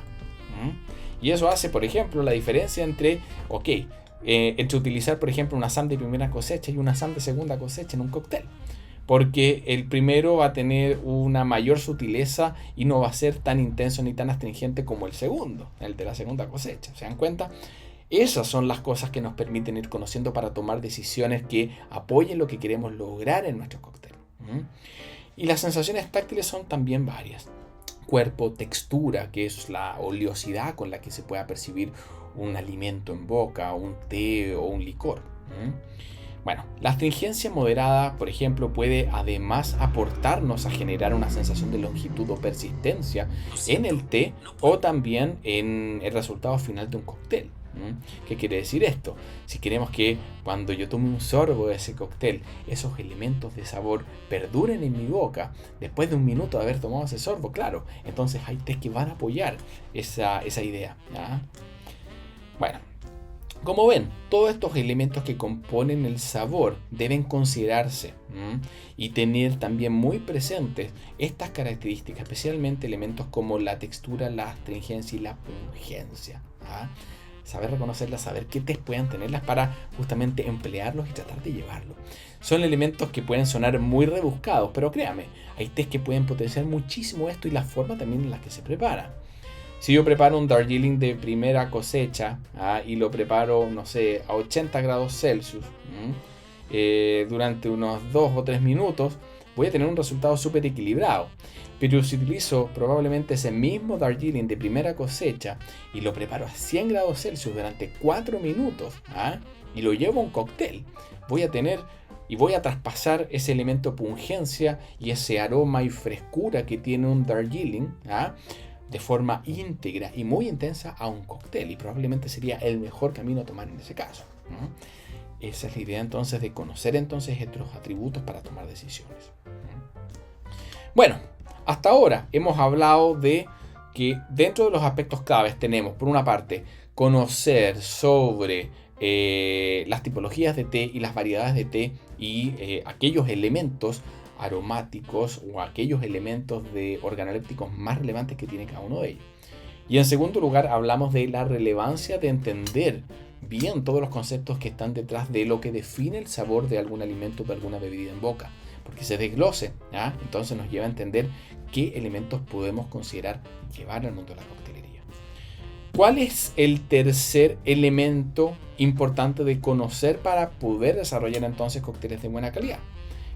Y eso hace, por ejemplo, la diferencia entre utilizar, por ejemplo, una Assam de primera cosecha y una Assam de segunda cosecha en un cóctel. Porque el primero va a tener una mayor sutileza y no va a ser tan intenso ni tan astringente como el segundo, el de la segunda cosecha. ¿Se dan cuenta? Esas son las cosas que nos permiten ir conociendo para tomar decisiones que apoyen lo que queremos lograr en nuestro cóctel. Y las sensaciones táctiles son también varias. Cuerpo, textura, que es la oleosidad con la que se pueda percibir un alimento en boca, un té o un licor. Bueno, la astringencia moderada, por ejemplo, puede además aportarnos a generar una sensación de longitud o persistencia en el té o también en el resultado final de un cóctel. ¿Qué quiere decir esto? Si queremos que cuando yo tome un sorbo de ese cóctel, esos elementos de sabor perduren en mi boca después de un minuto de haber tomado ese sorbo, claro, entonces hay tés que van a apoyar esa idea. ¿Ya? Bueno, como ven, todos estos elementos que componen el sabor deben considerarse y tener también muy presentes estas características, especialmente elementos como la textura, la astringencia y la pungencia. Saber reconocerlas, saber qué test puedan tenerlas para justamente emplearlos y tratar de llevarlos. Son elementos que pueden sonar muy rebuscados, pero créame, hay test que pueden potenciar muchísimo esto y la forma también en la que se prepara. Si yo preparo un Darjeeling de primera cosecha y lo preparo, no sé, a 80 grados Celsius durante unos 2 o 3 minutos, voy a tener un resultado súper equilibrado. Pero si utilizo probablemente ese mismo Darjeeling de primera cosecha y lo preparo a 100 grados Celsius durante 4 minutos y lo llevo a un cóctel, voy a tener y voy a traspasar ese elemento pungencia y ese aroma y frescura que tiene un Darjeeling de forma íntegra y muy intensa a un cóctel, y probablemente sería el mejor camino a tomar en ese caso. Esa es la idea entonces de conocer entonces estos atributos para tomar decisiones. Bueno, hasta ahora hemos hablado de que dentro de los aspectos claves tenemos, por una parte, conocer sobre las tipologías de té y las variedades de té y aquellos elementos aromáticos o aquellos elementos de organolépticos más relevantes que tiene cada uno de ellos. Y en segundo lugar, hablamos de la relevancia de entender bien todos los conceptos que están detrás de lo que define el sabor de algún alimento o de alguna bebida en boca, porque se desglose, entonces nos lleva a entender qué elementos podemos considerar llevar al mundo de la coctelería. ¿Cuál es el tercer elemento importante de conocer para poder desarrollar entonces cócteles de buena calidad?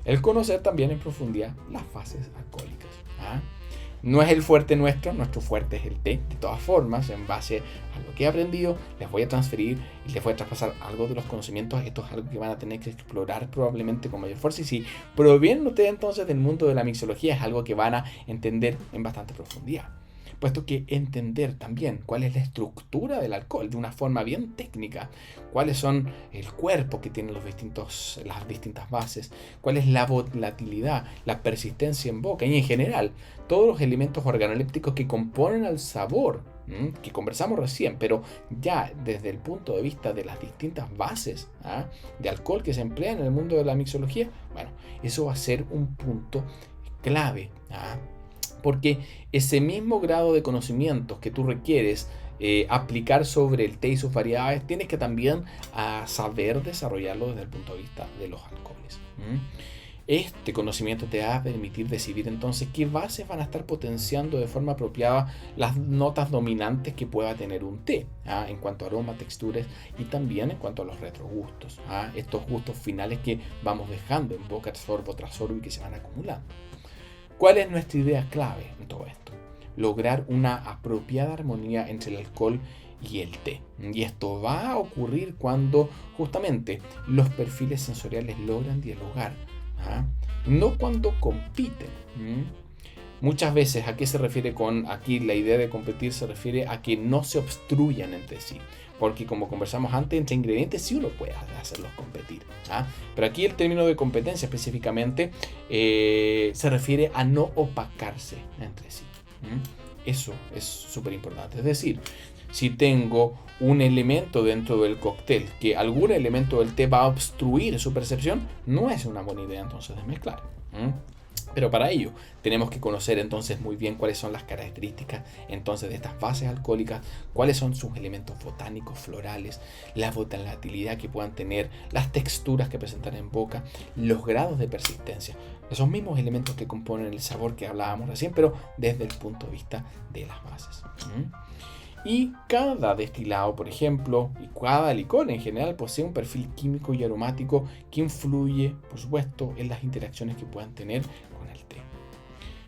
El conocer también en profundidad las fases alcohólicas. No es el fuerte nuestro fuerte es el té. De todas formas, en base a lo que he aprendido, les voy a transferir y les voy a traspasar algo de los conocimientos. Esto es algo que van a tener que explorar probablemente con mayor fuerza. Y si provienen ustedes entonces del mundo de la mixología, es algo que van a entender en bastante profundidad. Puesto que entender también cuál es la estructura del alcohol de una forma bien técnica, cuáles son el cuerpo que tienen las distintas bases, cuál es la volatilidad, la persistencia en boca y en general todos los elementos organolépticos que componen al sabor, que conversamos recién, pero ya desde el punto de vista de las distintas bases de alcohol que se emplean en el mundo de la mixología, bueno, eso va a ser un punto clave. Porque ese mismo grado de conocimientos que tú requieres aplicar sobre el té y sus variedades, tienes que también saber desarrollarlo desde el punto de vista de los alcoholes. Este conocimiento te va a permitir decidir entonces qué bases van a estar potenciando de forma apropiada las notas dominantes que pueda tener un té, en cuanto a aroma, texturas y también en cuanto a los retrogustos, estos gustos finales que vamos dejando en boca sorbo tras sorbo y que se van acumulando. ¿Cuál es nuestra idea clave en todo esto? Lograr una apropiada armonía entre el alcohol y el té. Y esto va a ocurrir cuando justamente los perfiles sensoriales logran dialogar, no cuando compiten. Muchas veces, ¿a qué se refiere con aquí la idea de competir? Se refiere a que no se obstruyan entre sí. Porque como conversamos antes, entre ingredientes sí uno puede hacerlos competir. Pero aquí el término de competencia específicamente se refiere a no opacarse entre sí. Eso es súper importante. Es decir, si tengo un elemento dentro del cóctel que algún elemento del té va a obstruir su percepción, no es una buena idea entonces de mezclar. Pero para ello tenemos que conocer entonces muy bien cuáles son las características entonces de estas bases alcohólicas, cuáles son sus elementos botánicos, florales, la volatilidad que puedan tener, las texturas que presentan en boca, los grados de persistencia, esos mismos elementos que componen el sabor que hablábamos recién, pero desde el punto de vista de las bases. Y cada destilado, por ejemplo, y cada licor en general posee un perfil químico y aromático que influye, por supuesto, en las interacciones que puedan tener con el té.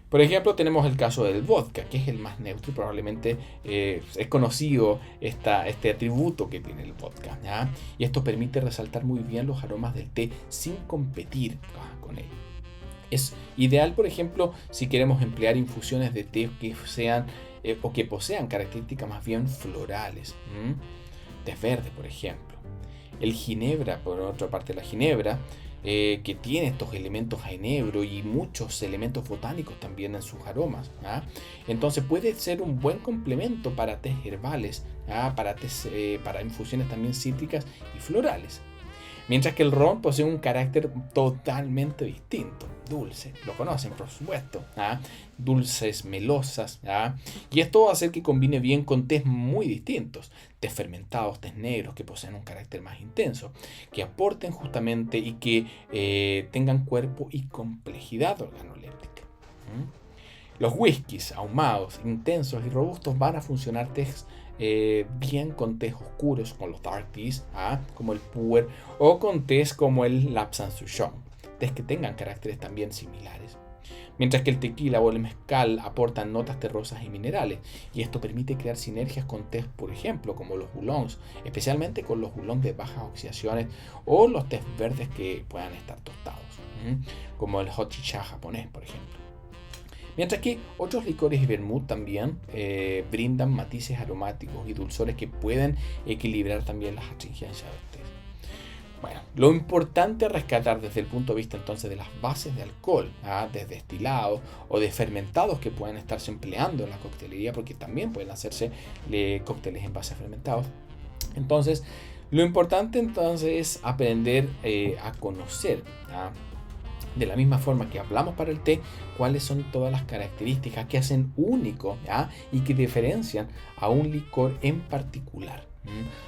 Por ejemplo, tenemos el caso del vodka, que es el más neutro y probablemente es conocido este atributo que tiene el vodka, y esto permite resaltar muy bien los aromas del té sin competir con él. Es ideal, por ejemplo, si queremos emplear infusiones de té que sean o que posean características más bien florales. té verde, por ejemplo. El ginebra, por otra parte, la ginebra, que tiene estos elementos a enebro y muchos elementos botánicos también en sus aromas. Entonces puede ser un buen complemento para tés herbales, para infusiones también cítricas y florales. Mientras que el ron posee un carácter totalmente distinto, dulce, lo conocen por supuesto, dulces, melosas, y esto va a hacer que combine bien con tés muy distintos, tés fermentados, tés negros que poseen un carácter más intenso, que aporten justamente y que tengan cuerpo y complejidad organoléptica. Los whiskies ahumados, intensos y robustos van a funcionar tés bien con tés oscuros, con los dark teas, como el puer, o con tés como el lapsang souchong, tés que tengan caracteres también similares. Mientras que el tequila o el mezcal aportan notas terrosas y minerales, y esto permite crear sinergias con tés, por ejemplo, como los oolongs, especialmente con los oolongs de bajas oxidaciones o los tés verdes que puedan estar tostados, como el hojicha japonés, por ejemplo. Mientras que otros licores y vermut también brindan matices aromáticos y dulzores que pueden equilibrar también las astringencias de ustedes. Bueno, lo importante a rescatar desde el punto de vista entonces de las bases de alcohol, de destilados o de fermentados que pueden estarse empleando en la coctelería, porque también pueden hacerse cócteles en base a fermentados. Entonces, lo importante entonces es aprender a conocer, de la misma forma que hablamos para el té, cuáles son todas las características que hacen único y que diferencian a un licor en particular,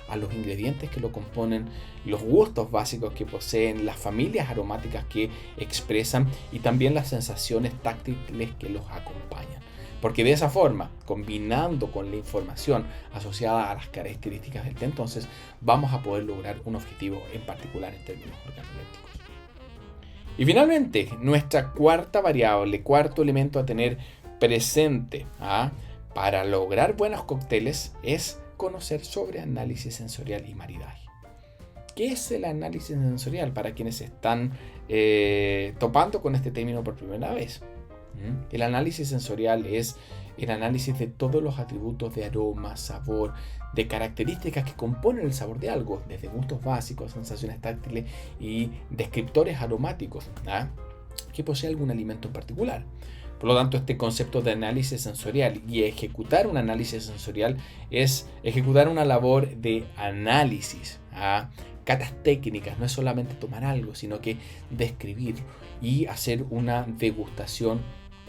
a los ingredientes que lo componen, los gustos básicos que poseen, las familias aromáticas que expresan y también las sensaciones táctiles que los acompañan. Porque de esa forma, combinando con la información asociada a las características del té, entonces vamos a poder lograr un objetivo en particular en términos organolépticos. Y finalmente, nuestra cuarta variable, cuarto elemento a tener presente para lograr buenos cócteles es conocer sobre análisis sensorial y maridaje. ¿Qué es el análisis sensorial para quienes están topando con este término por primera vez? El análisis sensorial es el análisis de todos los atributos de aroma, sabor, de características que componen el sabor de algo, desde gustos básicos, sensaciones táctiles y descriptores aromáticos, que posee algún alimento en particular. Por lo tanto, este concepto de análisis sensorial y ejecutar un análisis sensorial es ejecutar una labor de análisis, catas técnicas, no es solamente tomar algo, sino que describir y hacer una degustación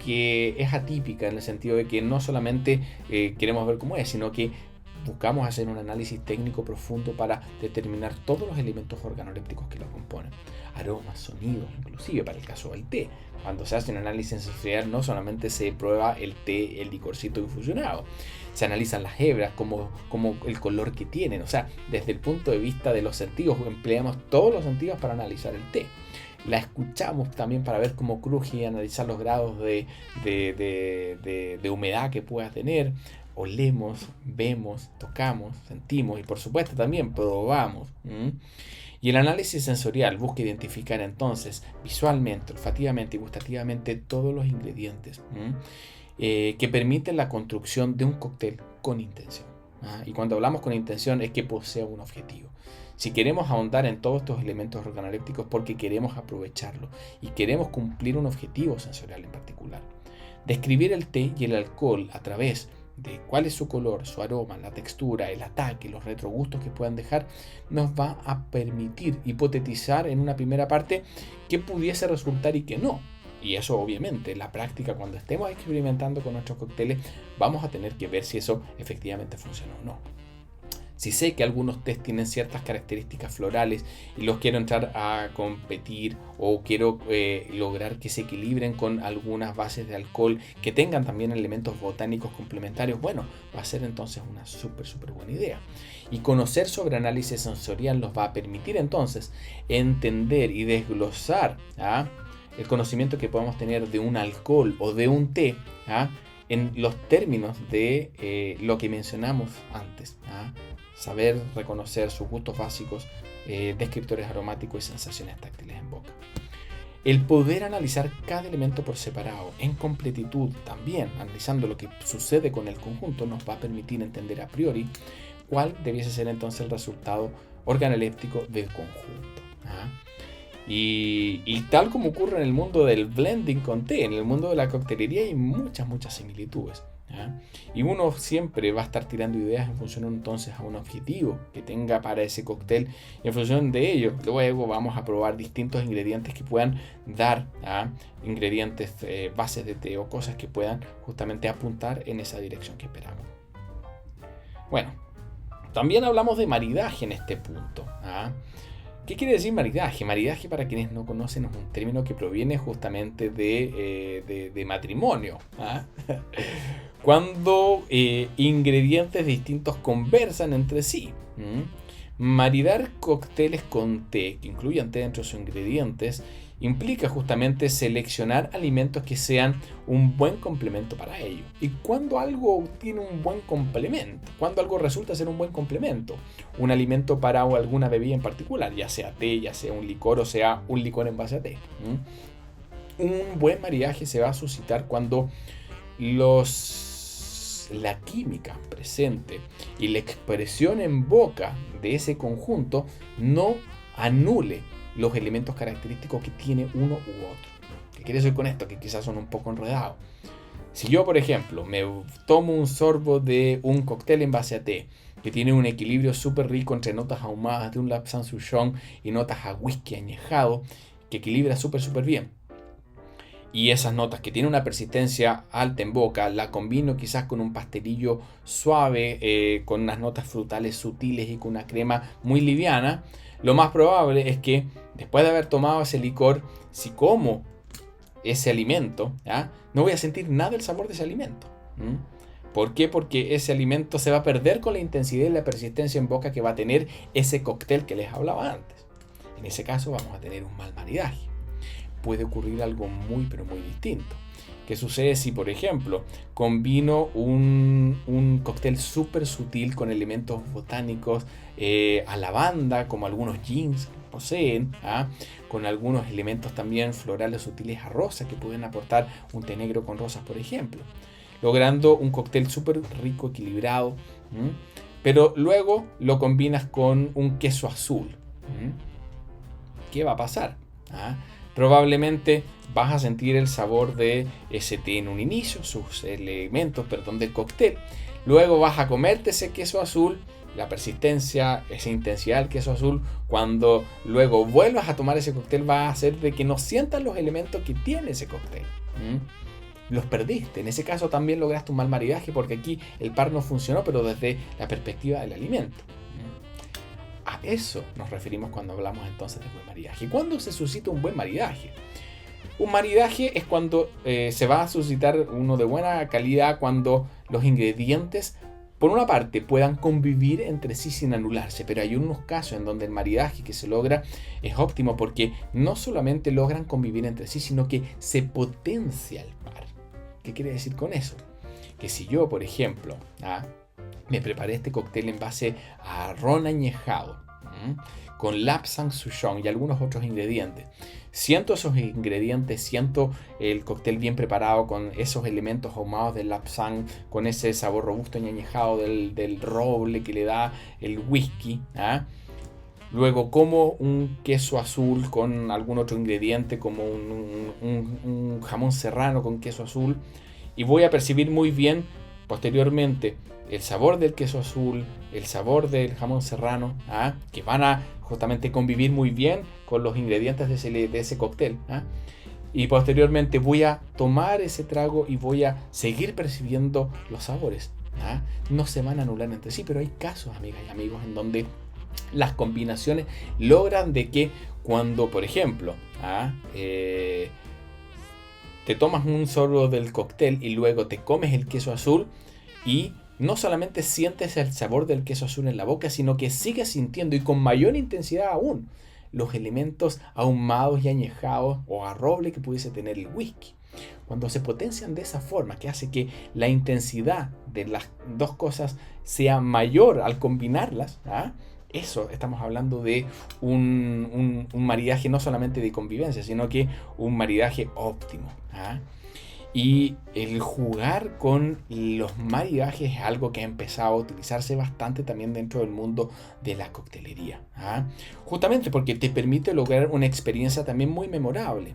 que es atípica en el sentido de que no solamente queremos ver cómo es, sino que buscamos hacer un análisis técnico profundo para determinar todos los elementos organolépticos que lo componen, aromas, sonidos, inclusive para el caso del té. Cuando se hace un análisis sensorial no solamente se prueba el té, el licorcito infusionado, se analizan las hebras, como el color que tienen, o sea, desde el punto de vista de los sentidos, empleamos todos los sentidos para analizar el té. La escuchamos también para ver cómo cruje y analizar los grados de humedad que pueda tener. Olemos, vemos, tocamos, sentimos y por supuesto también probamos. Y el análisis sensorial busca identificar entonces visualmente, olfativamente y gustativamente todos los ingredientes que permiten la construcción de un cóctel con intención. Y cuando hablamos con intención es que posea un objetivo. Si queremos ahondar en todos estos elementos organolépticos porque queremos aprovecharlo y queremos cumplir un objetivo sensorial en particular. Describir el té y el alcohol a través de cuál es su color, su aroma, la textura, el ataque, los retrogustos que puedan dejar, nos va a permitir hipotetizar en una primera parte qué pudiese resultar y qué no. Y eso obviamente, en la práctica, cuando estemos experimentando con nuestros cócteles, vamos a tener que ver si eso efectivamente funciona o no. Si sé que algunos tés tienen ciertas características florales y los quiero entrar a competir o quiero lograr que se equilibren con algunas bases de alcohol que tengan también elementos botánicos complementarios, bueno, va a ser entonces una súper buena idea. Y conocer sobre análisis sensorial nos va a permitir entonces entender y desglosar el conocimiento que podemos tener de un alcohol o de un té en los términos de lo que mencionamos antes. Saber reconocer sus gustos básicos, descriptores aromáticos y sensaciones táctiles en boca. El poder analizar cada elemento por separado, en completitud también, analizando lo que sucede con el conjunto, nos va a permitir entender a priori cuál debiese ser entonces el resultado organoléptico del conjunto. Y tal como ocurre en el mundo del blending con té, en el mundo de la coctelería hay muchas similitudes. Y uno siempre va a estar tirando ideas en función entonces a un objetivo que tenga para ese cóctel, y en función de ello luego vamos a probar distintos ingredientes que puedan dar ingredientes, bases de té o cosas que puedan justamente apuntar en esa dirección que esperamos. Bueno, también hablamos de maridaje en este punto. ¿Qué quiere decir maridaje? Maridaje, para quienes no conocen, es un término que proviene justamente de matrimonio. Cuando ingredientes distintos conversan entre sí. Maridar cócteles con té, que incluyan té dentro de sus ingredientes, implica justamente seleccionar alimentos que sean un buen complemento para ello. ¿Y cuando algo tiene un buen complemento? ¿Cuando algo resulta ser un buen complemento? Un alimento para alguna bebida en particular, ya sea té, ya sea un licor o sea un licor en base a té. Un buen maridaje se va a suscitar cuando la química presente y la expresión en boca de ese conjunto no anule los elementos característicos que tiene uno u otro. ¿Qué quiere decir con esto? Que quizás son un poco enredados. Si yo, por ejemplo, me tomo un sorbo de un cóctel en base a té, que tiene un equilibrio súper rico entre notas ahumadas de un Lapsang Souchong y notas a whisky añejado, que equilibra súper bien, y esas notas que tienen una persistencia alta en boca, la combino quizás con un pastelillo suave, con unas notas frutales sutiles y con una crema muy liviana, lo más probable es que después de haber tomado ese licor, si como ese alimento, no voy a sentir nada del sabor de ese alimento. ¿Por qué? Porque ese alimento se va a perder con la intensidad y la persistencia en boca que va a tener ese cóctel que les hablaba antes. En ese caso vamos a tener un mal maridaje. Puede ocurrir algo muy distinto. ¿Qué sucede si, por ejemplo, combino un cóctel súper sutil con elementos botánicos a lavanda, como algunos gins poseen, con algunos elementos también florales sutiles a rosa que pueden aportar un té negro con rosas, por ejemplo, logrando un cóctel súper rico, equilibrado, pero luego lo combinas con un queso azul? ¿Qué va a pasar? Probablemente vas a sentir el sabor de ese té en un inicio, sus elementos, del cóctel. Luego vas a comerte ese queso azul, la persistencia, esa intensidad del queso azul. Cuando luego vuelvas a tomar ese cóctel, va a hacer de que no sientas los elementos que tiene ese cóctel. Los perdiste. En ese caso también lograste un mal maridaje, porque aquí el par no funcionó, pero desde la perspectiva del alimento. A eso nos referimos cuando hablamos entonces de buen maridaje. ¿Cuándo se suscita un buen maridaje? Un maridaje es cuando se va a suscitar uno de buena calidad, cuando los ingredientes, por una parte, puedan convivir entre sí sin anularse, pero hay unos casos en donde el maridaje que se logra es óptimo porque no solamente logran convivir entre sí, sino que se potencia el par. ¿Qué quiere decir con eso? Que si yo, por ejemplo, me preparé este cóctel en base a ron añejado, con Lapsang Souchong y algunos otros ingredientes. Siento esos ingredientes, siento el cóctel bien preparado con esos elementos ahumados del Lapsang, con ese sabor robusto y añejado del roble que le da el whisky. Luego como un queso azul con algún otro ingrediente, como un jamón serrano con queso azul, y voy a percibir muy bien posteriormente el sabor del queso azul, el sabor del jamón serrano, que van a justamente convivir muy bien con los ingredientes de ese cóctel. Y posteriormente voy a tomar ese trago y voy a seguir percibiendo los sabores. No se van a anular entre sí, pero hay casos, amigas y amigos, en donde las combinaciones logran de que cuando, por ejemplo, te tomas un sorbo del cóctel y luego te comes el queso azul, y no solamente sientes el sabor del queso azul en la boca, sino que sigues sintiendo, y con mayor intensidad aún, los elementos ahumados y añejados o a roble que pudiese tener el whisky. Cuando se potencian de esa forma, que hace que la intensidad de las dos cosas sea mayor al combinarlas, eso estamos hablando de un maridaje no solamente de convivencia, sino que un maridaje óptimo. Y el jugar con los maridajes es algo que ha empezado a utilizarse bastante también dentro del mundo de la coctelería. Justamente porque te permite lograr una experiencia también muy memorable.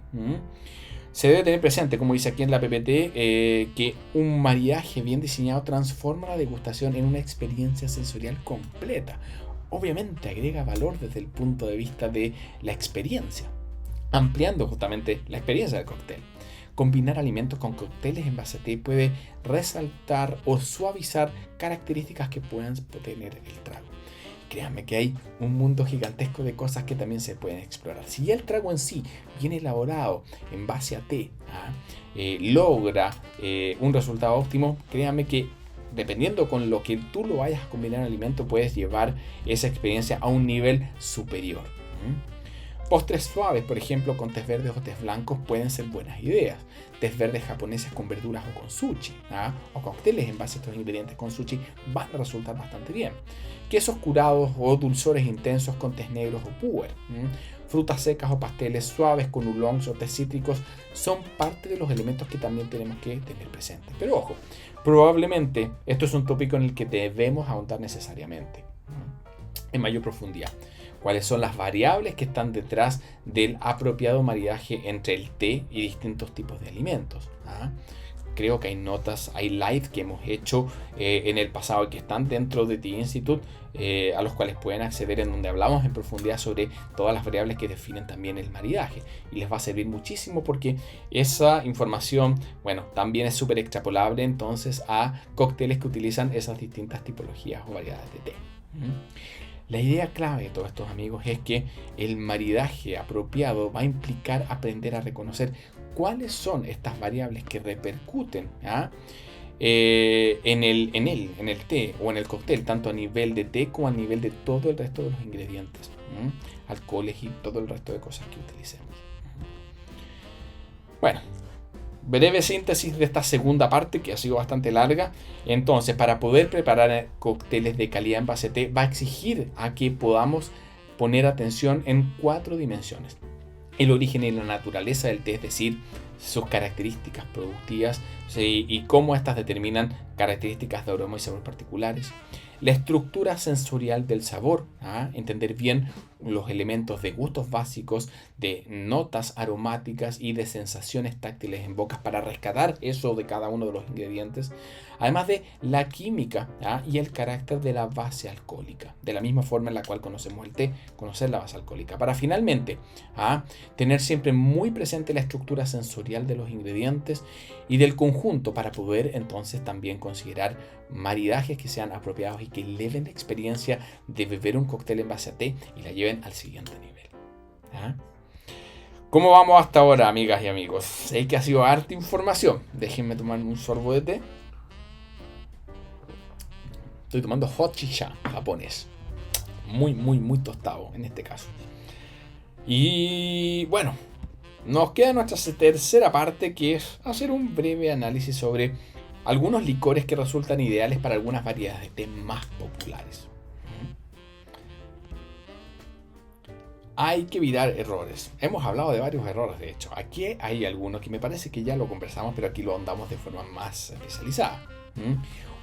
Se debe tener presente, como dice aquí en la PPT, que un maridaje bien diseñado transforma la degustación en una experiencia sensorial completa. Obviamente agrega valor desde el punto de vista de la experiencia, ampliando justamente la experiencia del cóctel. Combinar alimentos con cócteles en base a té puede resaltar o suavizar características que puedan tener el trago. Créanme que hay un mundo gigantesco de cosas que también se pueden explorar. Si ya el trago en sí viene elaborado en base a té, logra un resultado óptimo, créanme que dependiendo con lo que tú lo vayas a combinar en alimento, puedes llevar esa experiencia a un nivel superior. Postres suaves, por ejemplo, con tés verdes o tés blancos pueden ser buenas ideas. Tés verdes japoneses con verduras o con sushi, o cócteles en base a estos ingredientes con sushi van a resultar bastante bien. Quesos curados o dulzores intensos con tés negros o puer. Frutas secas o pasteles suaves con oolongs o tés cítricos son parte de los elementos que también tenemos que tener presentes. Pero ojo, probablemente esto es un tópico en el que debemos ahondar necesariamente en mayor profundidad. ¿Cuáles son las variables que están detrás del apropiado maridaje entre el té y distintos tipos de alimentos? Creo que hay notas, hay live que hemos hecho en el pasado que están dentro de Tea Institute, a los cuales pueden acceder, en donde hablamos en profundidad sobre todas las variables que definen también el maridaje. Y les va a servir muchísimo porque esa información, bueno, también es súper extrapolable entonces a cócteles que utilizan esas distintas tipologías o variedades de té. La idea clave de todos estos amigos es que el maridaje apropiado va a implicar aprender a reconocer cuáles son estas variables que repercuten en el té o en el cóctel, tanto a nivel de té como a nivel de todo el resto de los ingredientes, alcoholes y todo el resto de cosas que utilicemos. Bueno, breve síntesis de esta segunda parte que ha sido bastante larga. Entonces, para poder preparar cócteles de calidad en base a té va a exigir a que podamos poner atención en 4 dimensiones: el origen y la naturaleza del té, es decir, sus características productivas, ¿sí? Y cómo estas determinan características de aroma y sabor particulares. La estructura sensorial del sabor, entender bien los elementos de gustos básicos, de notas aromáticas y de sensaciones táctiles en bocas para rescatar eso de cada uno de los ingredientes. Además de la química y el carácter de la base alcohólica, de la misma forma en la cual conocemos el té, conocer la base alcohólica. Para finalmente tener siempre muy presente la estructura sensorial de los ingredientes y del conjunto para poder entonces también considerar maridajes que sean apropiados y que eleven la experiencia de beber un cóctel en base a té y la lleven al siguiente nivel. ¿Cómo vamos hasta ahora, amigas y amigos? Sé que ha sido harta información. Déjenme tomar un sorbo de té. Estoy tomando hot chicha japonés. Muy, muy, muy tostado en este caso. Y bueno, nos queda nuestra tercera parte, que es hacer un breve análisis sobre algunos licores que resultan ideales para algunas variedades de té más populares. Hay que evitar errores. Hemos hablado de varios errores, de hecho. Aquí hay algunos que me parece que ya lo conversamos, pero aquí lo ahondamos de forma más especializada.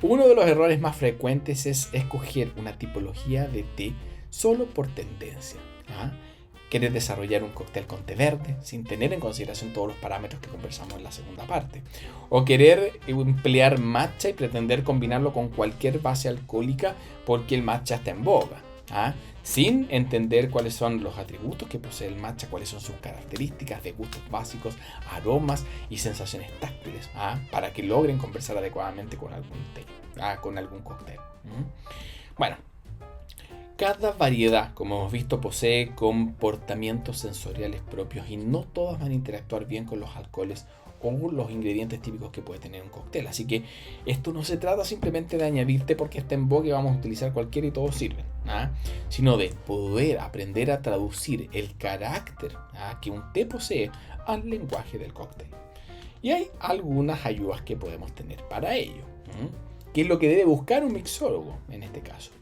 Uno de los errores más frecuentes es escoger una tipología de té solo por tendencia. Querer desarrollar un cóctel con té verde sin tener en consideración todos los parámetros que conversamos en la segunda parte. O querer emplear matcha y pretender combinarlo con cualquier base alcohólica porque el matcha está en boga. Sin entender cuáles son los atributos que posee el matcha, cuáles son sus características de gustos básicos, aromas y sensaciones táctiles, para que logren conversar adecuadamente con algún té, con algún cóctel. Bueno, cada variedad, como hemos visto, posee comportamientos sensoriales propios y no todas van a interactuar bien con los alcoholes o los ingredientes típicos que puede tener un cóctel. Así que esto no se trata simplemente de añadirte porque está en boga y vamos a utilizar cualquiera y todos sirven, sino de poder aprender a traducir el carácter que un té posee al lenguaje del cóctel. Y hay algunas ayudas que podemos tener para ello. ¿Qué es lo que debe buscar un mixólogo en este caso?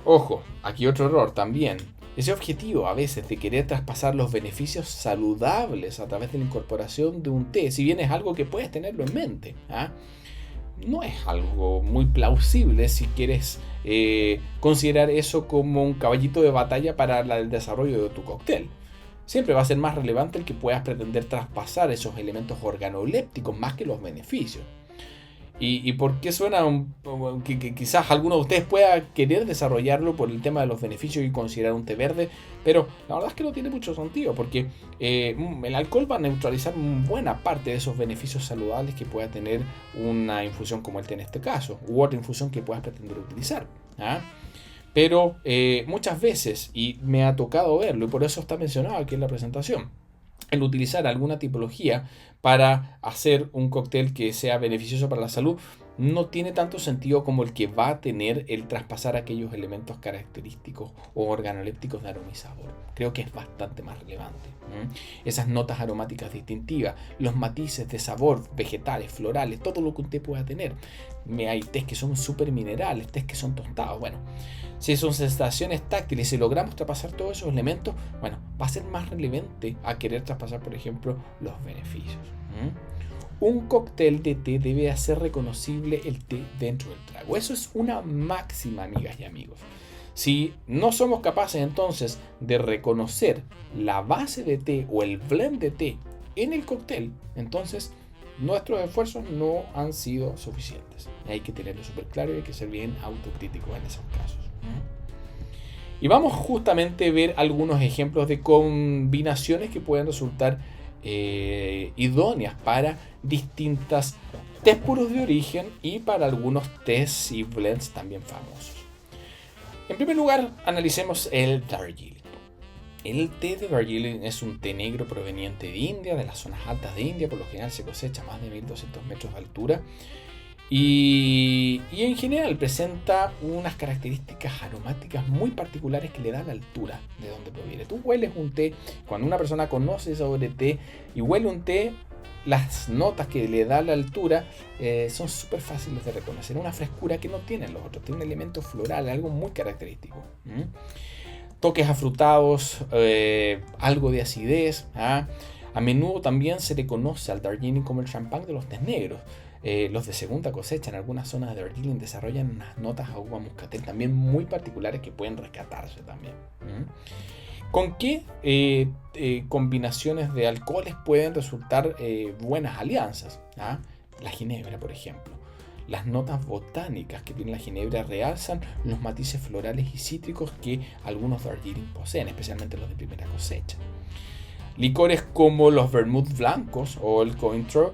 Ojo, aquí otro error también. Ese objetivo a veces de querer traspasar los beneficios saludables a través de la incorporación de un té, si bien es algo que puedes tenerlo en mente, no es algo muy plausible si quieres considerar eso como un caballito de batalla para el desarrollo de tu cóctel. Siempre va a ser más relevante el que puedas pretender traspasar esos elementos organolépticos más que los beneficios. ¿Y por qué suena que quizás alguno de ustedes pueda querer desarrollarlo por el tema de los beneficios y considerar un té verde? Pero la verdad es que no tiene mucho sentido, porque el alcohol va a neutralizar buena parte de esos beneficios saludables que pueda tener una infusión como el té en este caso, u otra infusión que puedas pretender utilizar. Pero muchas veces, y me ha tocado verlo, y por eso está mencionado aquí en la presentación, el utilizar alguna tipología para hacer un cóctel que sea beneficioso para la salud no tiene tanto sentido como el que va a tener el traspasar aquellos elementos característicos o organolépticos de aroma y sabor. Creo que es bastante más relevante. Esas notas aromáticas distintivas, los matices de sabor, vegetales, florales, todo lo que un té pueda tener. Hay tés que son súper minerales, tés que son tostados. Bueno, si son sensaciones táctiles y si logramos traspasar todos esos elementos, bueno, va a ser más relevante a querer traspasar, por ejemplo, los beneficios. Un cóctel de té debe hacer reconocible el té dentro del trago. Eso es una máxima, amigas y amigos. Si no somos capaces entonces de reconocer la base de té o el blend de té en el cóctel, entonces nuestros esfuerzos no han sido suficientes. Hay que tenerlo súper claro y hay que ser bien autocríticos en esos casos. Y vamos justamente a ver algunos ejemplos de combinaciones que pueden resultar idóneas para distintas tés puros de origen y para algunos tés y blends también famosos. En primer lugar, analicemos el Darjeeling. El té de Darjeeling es un té negro proveniente de India, de las zonas altas de India. Por lo general se cosecha a más de 1200 metros de altura y en general presenta unas características aromáticas muy particulares que le dan la altura de donde proviene. Tú hueles un té, cuando una persona conoce sobre té y huele un té, las notas que le da la altura son súper fáciles de reconocer. Una frescura que no tienen los otros, tiene un elemento floral, algo muy característico. Toques afrutados, algo de acidez. A menudo también se le conoce al Darjeeling como el champán de los tés negros. Los de segunda cosecha en algunas zonas de Darjeeling desarrollan unas notas a uva muscatel también muy particulares que pueden rescatarse también. ¿Con qué combinaciones de alcoholes pueden resultar buenas alianzas? La ginebra, por ejemplo. Las notas botánicas que tiene la ginebra realzan los matices florales y cítricos que algunos Darjeeling poseen, especialmente los de primera cosecha. Licores como los vermouth blancos o el Cointreau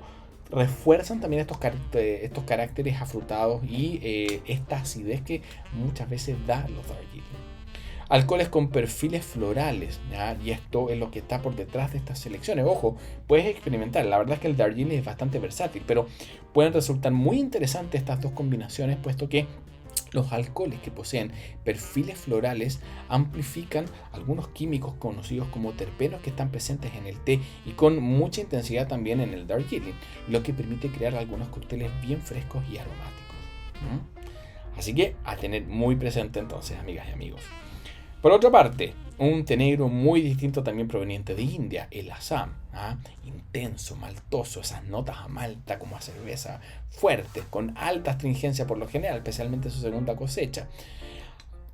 refuerzan también estos caracteres afrutados y esta acidez que muchas veces da los Darjeeling. Alcoholes con perfiles florales, y esto es lo que está por detrás de estas selecciones. Ojo, puedes experimentar. La verdad es que el Darjeeling es bastante versátil, pero pueden resultar muy interesantes estas dos combinaciones, puesto que los alcoholes que poseen perfiles florales amplifican algunos químicos conocidos como terpenos que están presentes en el té y con mucha intensidad también en el Darjeeling, lo que permite crear algunos cócteles bien frescos y aromáticos. Así que a tener muy presente entonces, amigas y amigos. Por otra parte, un té negro muy distinto también proveniente de India, el Assam. Intenso, maltoso, esas notas a malta como a cerveza, fuertes, con alta astringencia por lo general, especialmente su segunda cosecha.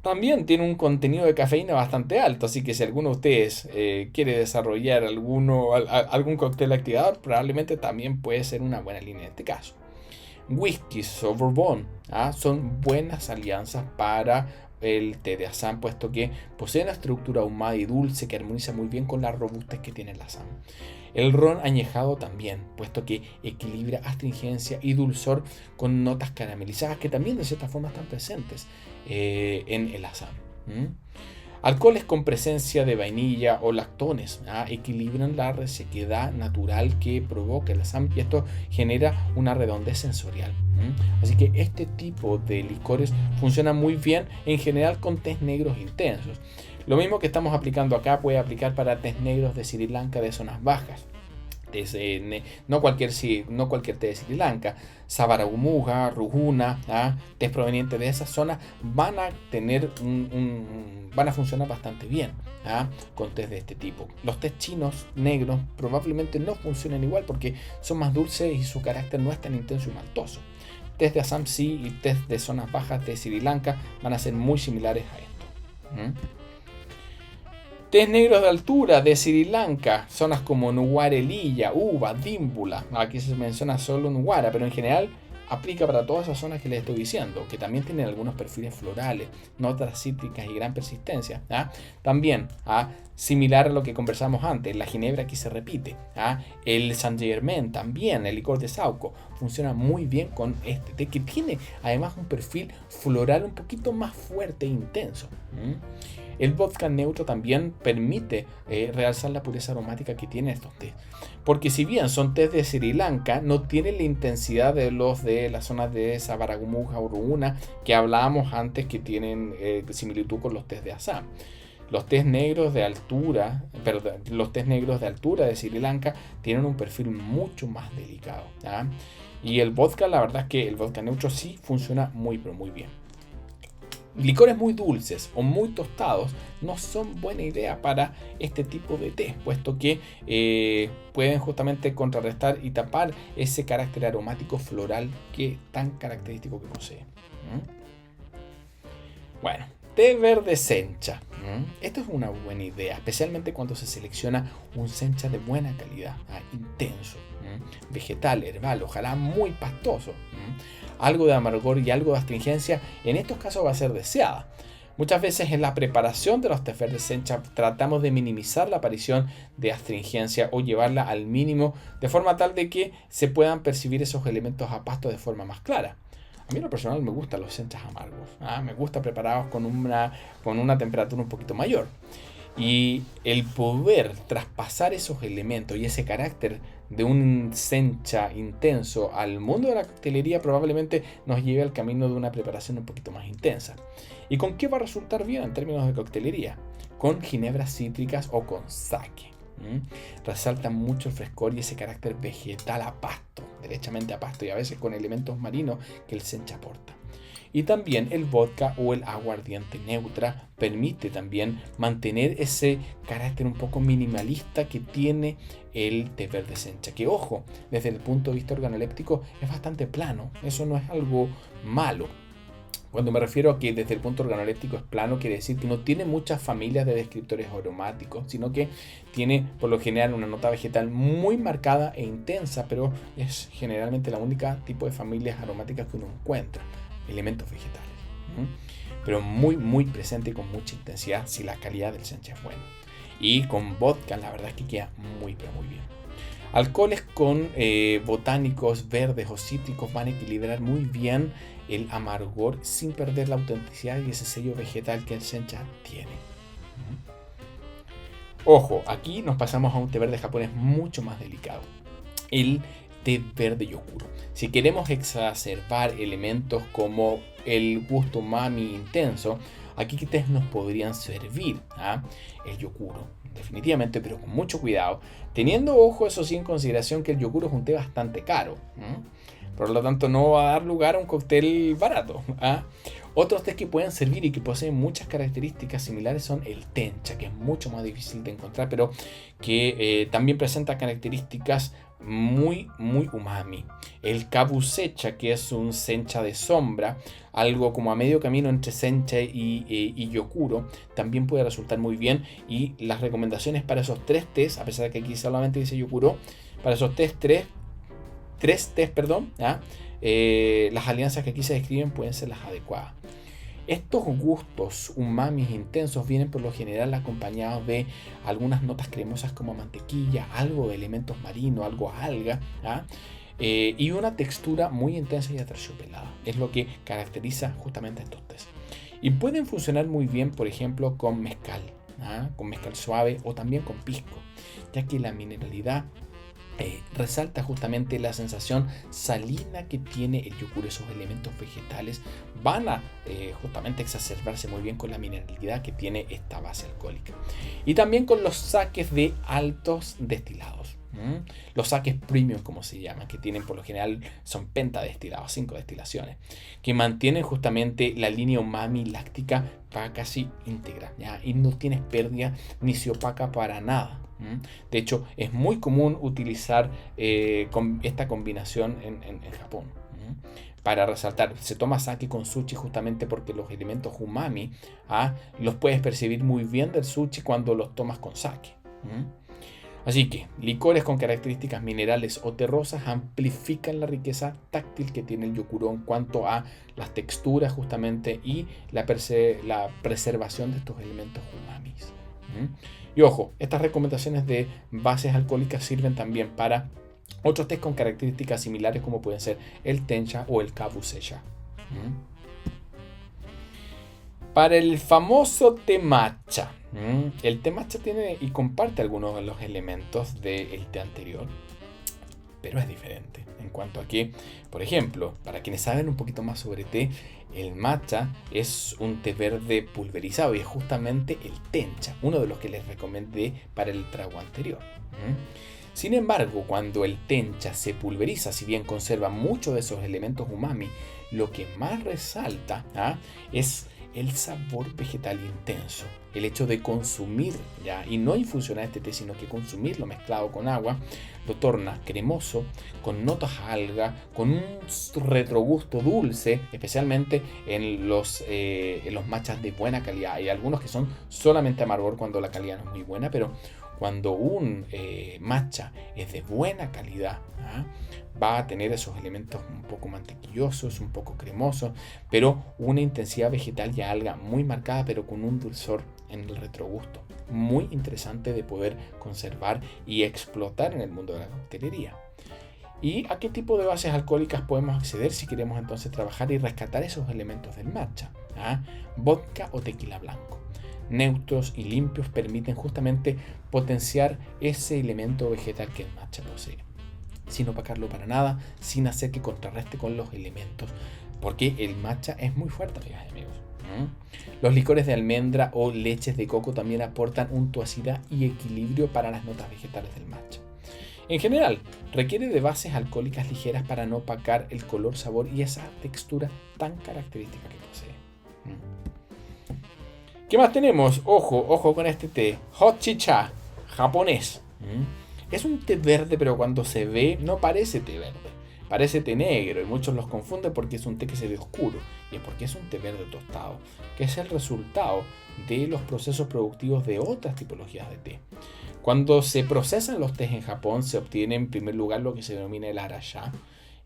También tiene un contenido de cafeína bastante alto, así que si alguno de ustedes quiere desarrollar algún cóctel activador, probablemente también puede ser una buena línea en este caso. Whiskies o bourbon son buenas alianzas para el té de Assam, puesto que posee una estructura ahumada y dulce que armoniza muy bien con la robustez que tiene el Assam. El ron añejado también, puesto que equilibra astringencia y dulzor con notas caramelizadas que también de cierta forma están presentes en el Assam. Alcoholes con presencia de vainilla o lactones equilibran la resequedad natural que provoca el Assam y esto genera una redondez sensorial. Así que este tipo de licores funciona muy bien en general con tés negros intensos. Lo mismo que estamos aplicando acá puede aplicar para tés negros de Sri Lanka de zonas bajas. No cualquier té de Sri Lanka, Sabaragumuga, Rujuna, tés provenientes de esa zona van a tener van a funcionar bastante bien con tés de este tipo. Los tés chinos negros probablemente no funcionen igual porque son más dulces y su carácter no es tan intenso y maltoso. Tés de Assam sí y tés de zonas bajas de Sri Lanka van a ser muy similares a esto. Tés negros de altura de Sri Lanka, zonas como Nuwara-Eliya, Uva, Dimbula. Aquí se menciona solo Nuwara, pero en general aplica para todas esas zonas que les estoy diciendo, que también tienen algunos perfiles florales, notas cítricas y gran persistencia. También, similar a lo que conversamos antes, la ginebra aquí se repite. El Saint-Germain también, el licor de Sauco, funciona muy bien con este té, que tiene además un perfil floral un poquito más fuerte e intenso. El vodka neutro también permite realzar la pureza aromática que tienen estos tés. Porque si bien son tés de Sri Lanka, no tienen la intensidad de los de las zonas de Sabaragumuga o Rujuna que hablábamos antes, que tienen similitud con los tés de Assam. Los tés negros de altura, de Sri Lanka tienen un perfil mucho más delicado. Y el vodka, la verdad es que el vodka neutro sí funciona muy pero muy bien. Licores muy dulces o muy tostados no son buena idea para este tipo de té, puesto que pueden justamente contrarrestar y tapar ese carácter aromático floral que tan característico que posee. Bueno, té verde sencha. Esto es una buena idea, especialmente cuando se selecciona un sencha de buena calidad, intenso, vegetal, herbal, ojalá muy pastoso. Algo de amargor y algo de astringencia en estos casos va a ser deseada. Muchas veces en la preparación de los tés verdes sencha tratamos de minimizar la aparición de astringencia o llevarla al mínimo, de forma tal de que se puedan percibir esos elementos a pasto de forma más clara. A mí en lo personal me gustan los senchas amargos, me gusta preparados con una temperatura un poquito mayor. Y el poder traspasar esos elementos y ese carácter de un sencha intenso al mundo de la coctelería probablemente nos lleve al camino de una preparación un poquito más intensa. ¿Y con qué va a resultar bien en términos de coctelería? Con ginebras cítricas o con sake. Resalta mucho el frescor y ese carácter vegetal a pasto, derechamente a pasto, y a veces con elementos marinos que el sencha aporta. Y también el vodka o el aguardiente neutra permite también mantener ese carácter un poco minimalista que tiene el té verde sencha. Que ojo, desde el punto de vista organoléptico es bastante plano, eso no es algo malo. Cuando me refiero a que desde el punto organoléptico es plano, quiere decir que no tiene muchas familias de descriptores aromáticos, sino que tiene por lo general una nota vegetal muy marcada e intensa, pero es generalmente la única tipo de familias aromáticas que uno encuentra. Elementos vegetales, pero muy muy presente y con mucha intensidad si la calidad del sencha es buena. Y con vodka la verdad es que queda muy pero muy bien. Alcoholes con botánicos verdes o cítricos van a equilibrar muy bien el amargor sin perder la autenticidad y ese sello vegetal que el sencha tiene. Ojo, aquí nos pasamos a un té verde japonés mucho más delicado, el té verde yokuro. Si queremos exacerbar elementos como el gusto umami intenso, aquí qué tés nos podrían servir. El yokuro, definitivamente, pero con mucho cuidado, teniendo ojo eso sí en consideración que el yokuro es un té bastante caro. Por lo tanto no va a dar lugar a un cóctel barato. Otros tés que pueden servir y que poseen muchas características similares son el tencha, que es mucho más difícil de encontrar, pero que también presenta características muy muy umami. El kabusecha, que es un sencha de sombra, algo como a medio camino entre sencha y yokuro, también puede resultar muy bien. Y las recomendaciones para esos tres tés, a pesar de que aquí solamente dice yokuro, para esos tres tés, las alianzas que aquí se describen pueden ser las adecuadas. Estos gustos umamis intensos vienen por lo general acompañados de algunas notas cremosas como mantequilla, algo de elementos marinos, algo alga, y una textura muy intensa y aterciopelada. Es lo que caracteriza justamente a estos tés. Y pueden funcionar muy bien, por ejemplo, con mezcal suave o también con pisco, ya que la mineralidad resalta justamente la sensación salina que tiene el yogur. Esos elementos vegetales van a justamente exacerbarse muy bien con la mineralidad que tiene esta base alcohólica. Y también con los saques de altos destilados. Los saques premium, como se llaman, que tienen por lo general, son pentadestilados, 5 destilaciones, que mantienen justamente la línea umami láctica para casi íntegra, ¿ya? Y no tienes pérdida ni se opaca para nada. De hecho, es muy común utilizar esta combinación en Japón. Para resaltar, se toma sake con sushi justamente porque los elementos umami los puedes percibir muy bien del sushi cuando los tomas con sake. Así que licores con características minerales o terrosas amplifican la riqueza táctil que tiene el yoguró en cuanto a las texturas justamente y la preservación de estos elementos umamis. Y ojo, estas recomendaciones de bases alcohólicas sirven también para otros tés con características similares como pueden ser el tencha o el kabusecha. Para el famoso té matcha. El té matcha tiene y comparte algunos de los elementos del té anterior, pero es diferente en cuanto a que, por ejemplo, para quienes saben un poquito más sobre té, el matcha es un té verde pulverizado y es justamente el tencha, uno de los que les recomendé para el trago anterior. Sin embargo, cuando el tencha se pulveriza, si bien conserva muchos de esos elementos umami, lo que más resalta es el sabor vegetal intenso. El hecho de consumir y no infusionar este té, sino que consumirlo mezclado con agua, lo torna cremoso, con notas a alga, con un retrogusto dulce, especialmente en los matchas de buena calidad. Hay algunos que son solamente amargor cuando la calidad no es muy buena, pero cuando un matcha es de buena calidad, va a tener esos elementos un poco mantequillosos, un poco cremosos, pero una intensidad vegetal y alga muy marcada, pero con un dulzor en el retrogusto. Muy interesante de poder conservar y explotar en el mundo de la coctelería. ¿Y a qué tipo de bases alcohólicas podemos acceder si queremos entonces trabajar y rescatar esos elementos del matcha? Vodka o tequila blanco. Neutros y limpios permiten justamente potenciar ese elemento vegetal que el matcha posee, sin opacarlo para nada, sin hacer que contrarreste con los elementos, porque el matcha es muy fuerte, amigas y amigos. Los licores de almendra o leches de coco también aportan untuosidad y equilibrio para las notas vegetales del matcha. En general, requiere de bases alcohólicas ligeras para no opacar el color, sabor y esa textura tan característica que posee. ¿Qué más tenemos? Ojo con este té. Hojicha, japonés. Es un té verde, pero cuando se ve no parece té verde. Parece té negro y muchos los confunden porque es un té que se ve oscuro. Y es porque es un té verde tostado, que es el resultado de los procesos productivos de otras tipologías de té. Cuando se procesan los tés en Japón, se obtiene en primer lugar lo que se denomina el arashi.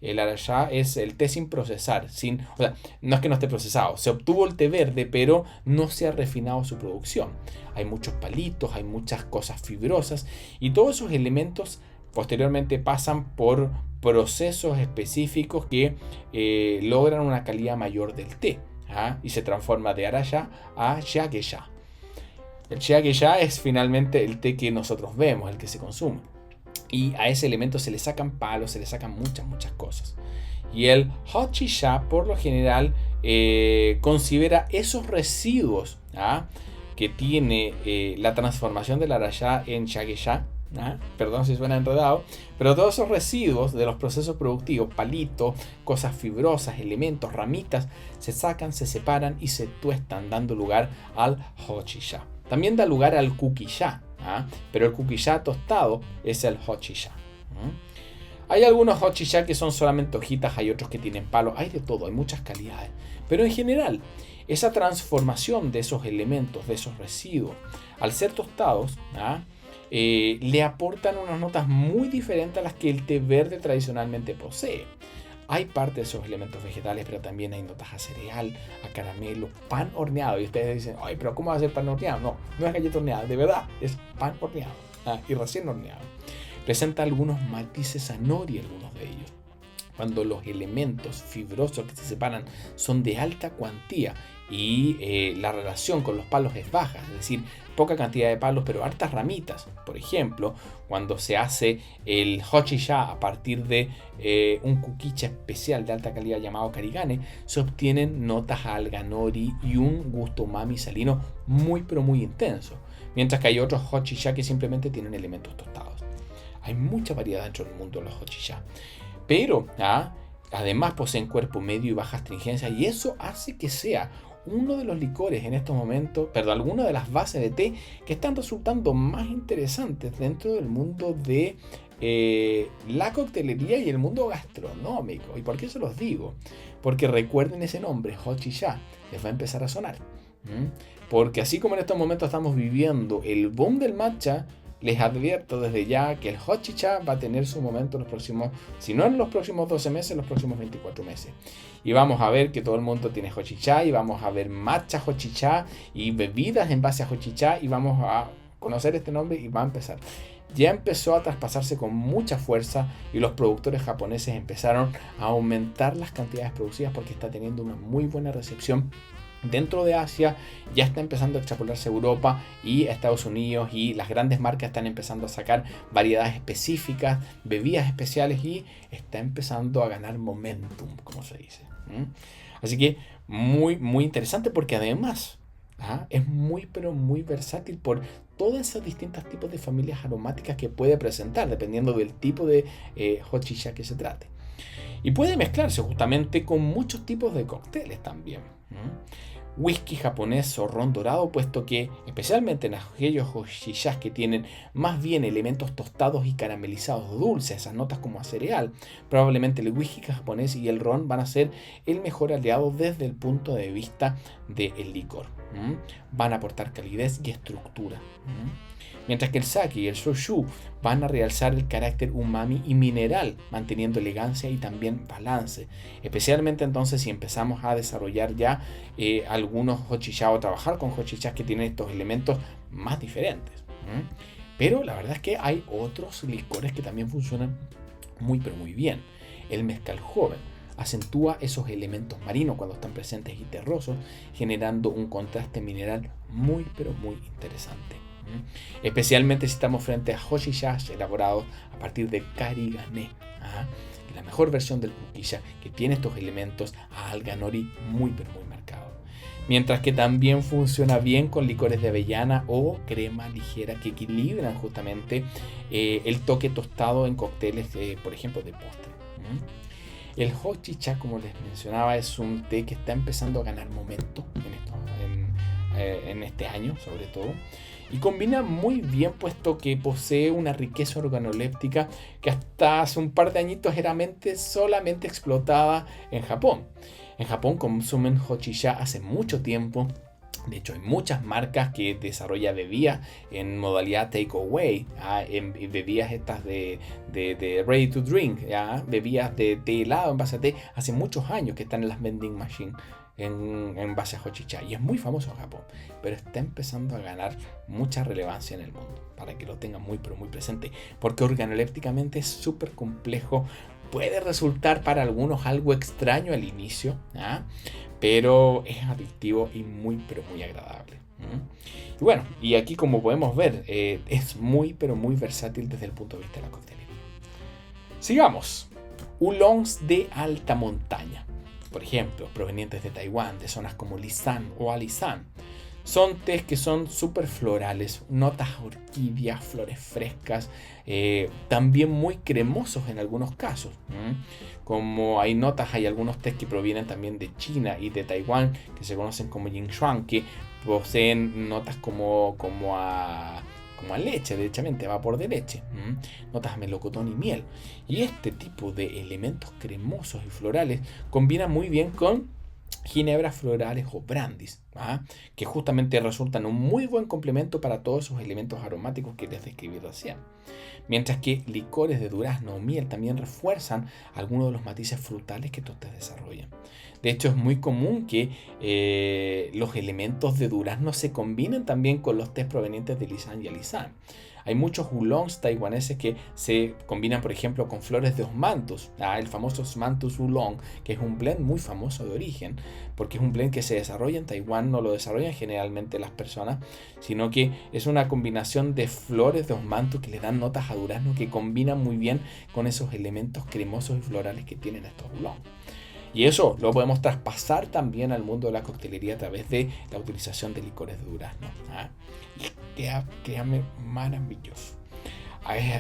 El arashi es el té sin procesar, no es que no esté procesado, se obtuvo el té verde, pero no se ha refinado su producción. Hay muchos palitos, hay muchas cosas fibrosas y todos esos elementos posteriormente pasan por procesos específicos que logran una calidad mayor del té y se transforma de arashi a shageya. El shageya es finalmente el té que nosotros vemos, el que se consume. Y a ese elemento se le sacan palos, se le sacan muchas cosas. Y el hojicha, por lo general, considera esos residuos que tiene la transformación del arashi en shageya. Perdón si suena enredado, pero todos esos residuos de los procesos productivos, palitos, cosas fibrosas, elementos, ramitas, se sacan, se separan y se tuestan, dando lugar al hojicha. También da lugar al kukiya, pero el kukiya tostado es el hojicha. Hay algunos hojicha que son solamente hojitas, hay otros que tienen palos, hay de todo, hay muchas calidades. Pero en general, esa transformación de esos elementos, de esos residuos, al ser tostados, le aportan unas notas muy diferentes a las que el té verde tradicionalmente posee. Hay parte de esos elementos vegetales, pero también hay notas a cereal, a caramelo, pan horneado. Y ustedes dicen, ay, pero ¿cómo va a ser pan horneado? No es galleta horneada, de verdad, es pan horneado y recién horneado. Presenta algunos matices a nori, algunos de ellos. cuando los elementos fibrosos que se separan son de alta cuantía y la relación con los palos es baja, es decir, poca cantidad de palos pero hartas ramitas. Por ejemplo, cuando se hace el hochicha a partir de un kukicha especial de alta calidad llamado karigane, se obtienen notas a alga nori y un gusto umami salino muy pero muy intenso, mientras que hay otros hochicha que simplemente tienen elementos tostados. Hay mucha variedad dentro del mundo de los hochicha, pero además poseen cuerpo medio y baja astringencia, y eso hace que sea uno de los licores en estos momentos, alguna de las bases de té que están resultando más interesantes dentro del mundo de la coctelería y el mundo gastronómico. ¿Y por qué se los digo? Porque recuerden ese nombre, hochicha, les va a empezar a sonar. Porque así como en estos momentos estamos viviendo el boom del matcha, les advierto desde ya que el hochicha va a tener su momento en los próximos, si no en los próximos 12 meses, en los próximos 24 meses. Y vamos a ver que todo el mundo tiene hochicha, y vamos a ver matcha hochicha y bebidas en base a hochicha, y vamos a conocer este nombre y va a empezar. Ya empezó a traspasarse con mucha fuerza y los productores japoneses empezaron a aumentar las cantidades producidas porque está teniendo una muy buena recepción dentro de Asia. Ya está empezando a extrapolarse a Europa y a Estados Unidos, y las grandes marcas están empezando a sacar variedades específicas, bebidas especiales, y está empezando a ganar momentum, como se dice. Así que muy muy interesante, porque además es muy pero muy versátil por todas esas distintas tipos de familias aromáticas que puede presentar dependiendo del tipo de hochicha que se trate. Y puede mezclarse justamente con muchos tipos de cócteles también. Whisky japonés o ron dorado, puesto que especialmente en aquellos hochichas que tienen más bien elementos tostados y caramelizados dulces, esas notas como a cereal, probablemente el whisky japonés y el ron van a ser el mejor aliado desde el punto de vista del licor. Van a aportar calidez y estructura. Mientras que el sake y el shochu van a realzar el carácter umami y mineral, manteniendo elegancia y también balance. Especialmente entonces si empezamos a desarrollar ya algunos hochichas o trabajar con hochichas que tienen estos elementos más diferentes. Pero la verdad es que hay otros licores que también funcionan muy pero muy bien. El mezcal joven acentúa esos elementos marinos cuando están presentes y terrosos, generando un contraste mineral muy pero muy interesante. Especialmente si estamos frente a hochichas elaborados a partir de karigane, la mejor versión del kukicha, que tiene estos elementos a alga nori muy pero muy marcados. Mientras que también funciona bien con licores de avellana o crema ligera que equilibran justamente el toque tostado en cócteles, por ejemplo, de postre. El hochicha, como les mencionaba, es un té que está empezando a ganar momento en este año, sobre todo, y combina muy bien, puesto que posee una riqueza organoléptica que hasta hace un par de añitos era solamente explotada en Japón. En Japón consumen hochicha hace mucho tiempo. De hecho, hay muchas marcas que desarrollan bebidas en modalidad takeaway, en bebidas estas de ready to drink, bebidas de té helado en base a té, hace muchos años que están en las vending machines en base a hochicha, y es muy famoso en Japón, pero está empezando a ganar mucha relevancia en el mundo, para que lo tengan muy pero muy presente, porque organolépticamente es súper complejo. Puede resultar para algunos algo extraño al inicio, pero es adictivo y muy pero muy agradable. Y bueno, y aquí como podemos ver, es muy pero muy versátil desde el punto de vista de la coctelería. Sigamos. Oolongs de alta montaña, por ejemplo, provenientes de Taiwán, de zonas como Lisan o Alishan. Son tés que son súper florales, notas a orquídeas, flores frescas, también muy cremosos en algunos casos. Como hay algunos tés que provienen también de China y de Taiwán, que se conocen como Yinshuang, que poseen notas como a leche, derechamente, a vapor de leche, notas a melocotón y miel. Y este tipo de elementos cremosos y florales combina muy bien con ginebras florales o brandis, que justamente resultan un muy buen complemento para todos esos elementos aromáticos que les describí recién. Mientras que licores de durazno o miel también refuerzan algunos de los matices frutales que estos tés desarrollan. De hecho, es muy común que los elementos de durazno se combinen también con los tés provenientes de Lisan y Alishan. Hay muchos oolongs taiwaneses que se combinan, por ejemplo, con flores de osmanthus, el famoso osmanthus oolong, que es un blend muy famoso de origen, porque es un blend que se desarrolla en Taiwán, no lo desarrollan generalmente las personas, sino que es una combinación de flores de osmanthus que le dan notas a durazno que combinan muy bien con esos elementos cremosos y florales que tienen estos oolong. Y eso lo podemos traspasar también al mundo de la coctelería a través de la utilización de licores de durazno. Y créanme, maravilloso.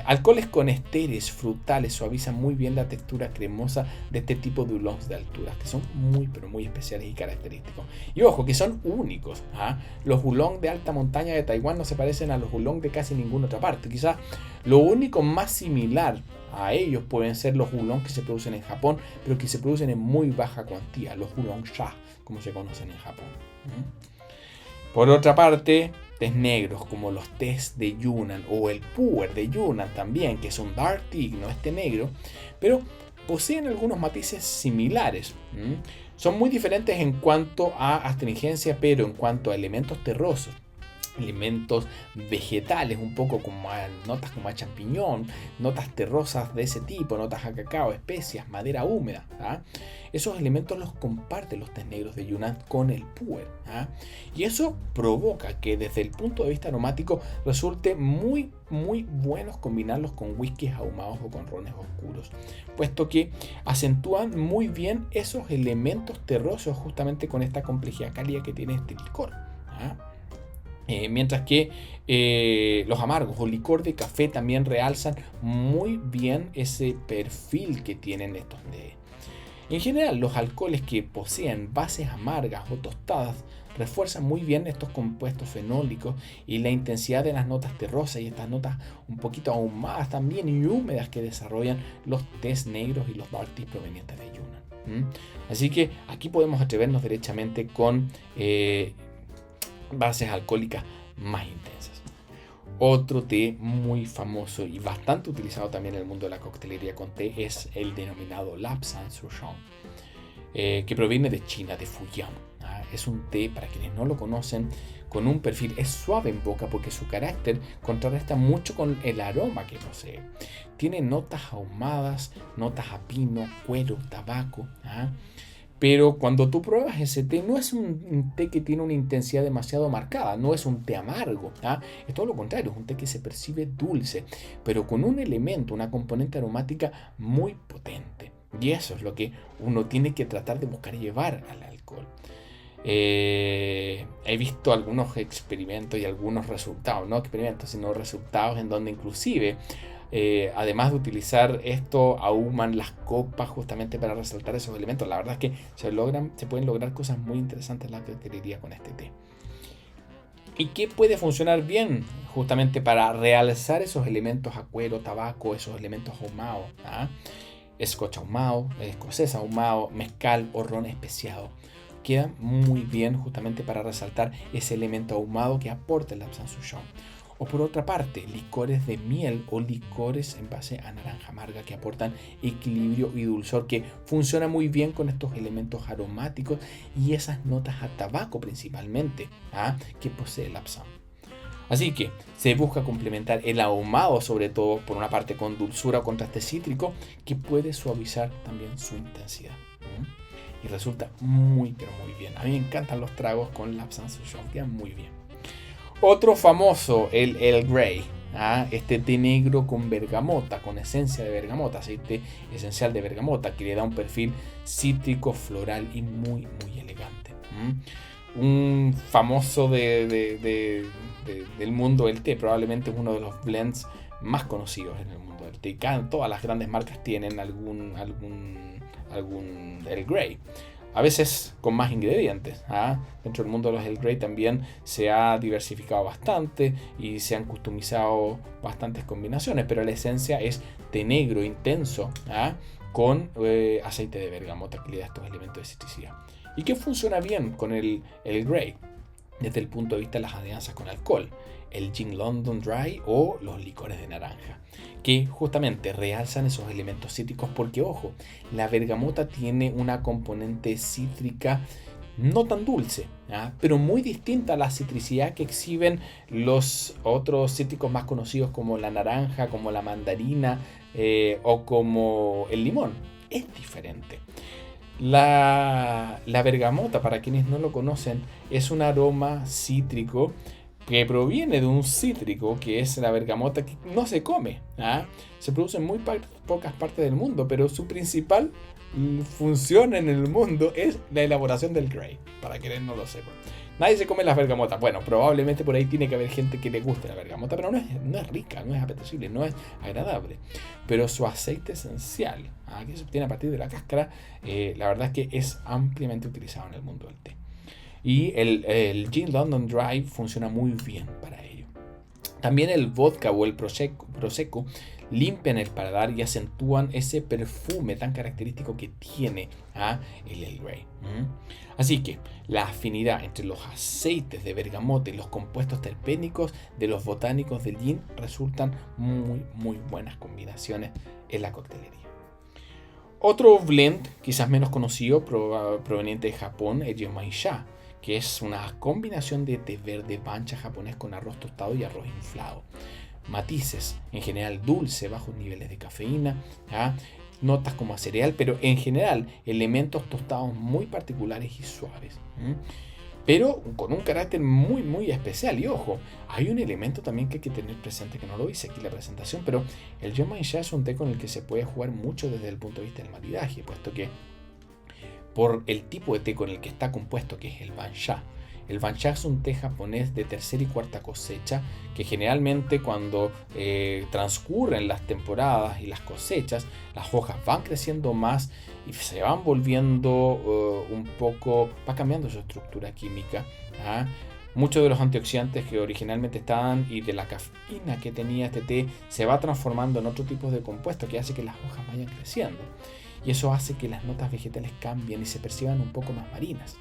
Alcoholes con esteres frutales suavizan muy bien la textura cremosa de este tipo de oolongs de alturas, que son muy pero muy especiales y característicos. Y ojo, que son únicos. Los oolong de alta montaña de Taiwán no se parecen a los oolong de casi ninguna otra parte. Quizás lo único más similar a ellos pueden ser los oolong que se producen en Japón, pero que se producen en muy baja cuantía, los oolong sha, como se conocen en Japón. Por otra parte, tés negros como los tés de Yunnan o el pu'er de Yunnan también, que es un dark tea, no es té negro, pero poseen algunos matices similares. Son muy diferentes en cuanto a astringencia, pero en cuanto a elementos terrosos, elementos vegetales, un poco como notas como a champiñón, notas terrosas de ese tipo, notas a cacao, especias, madera húmeda. Esos elementos los comparten los tés negros de Yunnan con el pu'er. Y eso provoca que desde el punto de vista aromático resulte muy buenos combinarlos con whiskies ahumados o con rones oscuros, puesto que acentúan muy bien esos elementos terrosos justamente con esta complejidad cálida que tiene este licor. Mientras que los amargos o licor de café también realzan muy bien ese perfil que tienen estos tés. En general, los alcoholes que poseen bases amargas o tostadas refuerzan muy bien estos compuestos fenólicos y la intensidad de las notas terrosas y estas notas un poquito ahumadas también y húmedas que desarrollan los tés negros y los dark teas provenientes de Yunnan. Así que aquí podemos atrevernos derechamente con bases alcohólicas más intensas. Otro té muy famoso y bastante utilizado también en el mundo de la coctelería con té es el denominado Lapsang Souchong, que proviene de China, de Fujian. Es un té, para quienes no lo conocen, con un perfil, es suave en boca porque su carácter contrarresta mucho con el aroma que posee. Tiene notas ahumadas, notas a pino, cuero, tabaco. Pero cuando tú pruebas ese té, no es un té que tiene una intensidad demasiado marcada, no es un té amargo, es todo lo contrario, es un té que se percibe dulce, pero con un elemento, una componente aromática muy potente. Y eso es lo que uno tiene que tratar de buscar llevar al alcohol. He visto algunos experimentos y algunos resultados, no experimentos, sino resultados en donde inclusive además de utilizar esto, ahuman las copas justamente para resaltar esos elementos. La verdad es que se pueden lograr cosas muy interesantes en la coctelería con este té. ¿Y qué puede funcionar bien? Justamente para realzar esos elementos a cuero, tabaco, esos elementos ahumados. Scotch ahumado, escocés ahumado, mezcal o ron especiado. Queda muy bien justamente para resaltar ese elemento ahumado que aporta el Lapsang Souchong. O por otra parte, licores de miel o licores en base a naranja amarga que aportan equilibrio y dulzor, que funciona muy bien con estos elementos aromáticos y esas notas a tabaco principalmente que posee el Lapsang. Así que se busca complementar el ahumado, sobre todo por una parte con dulzura o contraste cítrico, que puede suavizar también su intensidad. Y resulta muy pero muy bien. A mí me encantan los tragos con Lapsang Souchong, quedan muy bien. Otro famoso, el Earl Grey, este té negro con bergamota, con esencia de bergamota, aceite esencial de bergamota, que le da un perfil cítrico, floral y muy elegante. Un famoso del mundo del té, probablemente es uno de los blends más conocidos en el mundo del té. Todas las grandes marcas tienen algún Earl Grey. A veces con más ingredientes. Dentro del mundo de los Earl Grey también se ha diversificado bastante y se han customizado bastantes combinaciones, pero la esencia es té negro intenso con aceite de bergamota que le da estos elementos de citricidad. ¿Y qué funciona bien con el Earl Grey? Desde el punto de vista de las alianzas con alcohol, el Gin London Dry o los licores de naranja, que justamente realzan esos elementos cítricos porque, ojo, la bergamota tiene una componente cítrica no tan dulce, pero muy distinta a la citricidad que exhiben los otros cítricos más conocidos como la naranja, como la mandarina o como el limón. Es diferente. La bergamota, para quienes no lo conocen, es un aroma cítrico que proviene de un cítrico que es la bergamota, que no se come. Se produce en muy pocas partes del mundo, pero su principal función en el mundo es la elaboración del Grey, para quienes no lo sepan. Nadie se come las bergamotas. Bueno, probablemente por ahí tiene que haber gente que le guste la bergamota, pero no es rica, no es apetecible, no es agradable. Pero su aceite esencial, que se obtiene a partir de la cáscara, la verdad es que es ampliamente utilizado en el mundo del té. Y el Gin London Dry funciona muy bien para ello. También el vodka o el prosecco limpian el paladar y acentúan ese perfume tan característico que tiene el Earl Grey. Así que la afinidad entre los aceites de bergamota y los compuestos terpénicos de los botánicos del gin resultan muy buenas combinaciones en la coctelería. Otro blend, quizás menos conocido, proveniente de Japón, es Genmaicha, que es una combinación de té verde bancha japonés con arroz tostado y arroz inflado. Matices, en general dulce, bajos niveles de cafeína, notas como a cereal, pero en general elementos tostados muy particulares y suaves, pero con un carácter muy especial. Y ojo, hay un elemento también que hay que tener presente, que no lo hice aquí en la presentación, pero el Genmaicha es un té con el que se puede jugar mucho desde el punto de vista del maridaje, puesto que por el tipo de té con el que está compuesto, que es el bancha. El bancha es un té japonés de tercera y cuarta cosecha que generalmente cuando transcurren las temporadas y las cosechas, las hojas van creciendo más y se van volviendo va cambiando su estructura química. Muchos de los antioxidantes que originalmente estaban y de la cafeína que tenía este té se va transformando en otro tipo de compuesto que hace que las hojas vayan creciendo. Y eso hace que las notas vegetales cambien y se perciban un poco más marinas.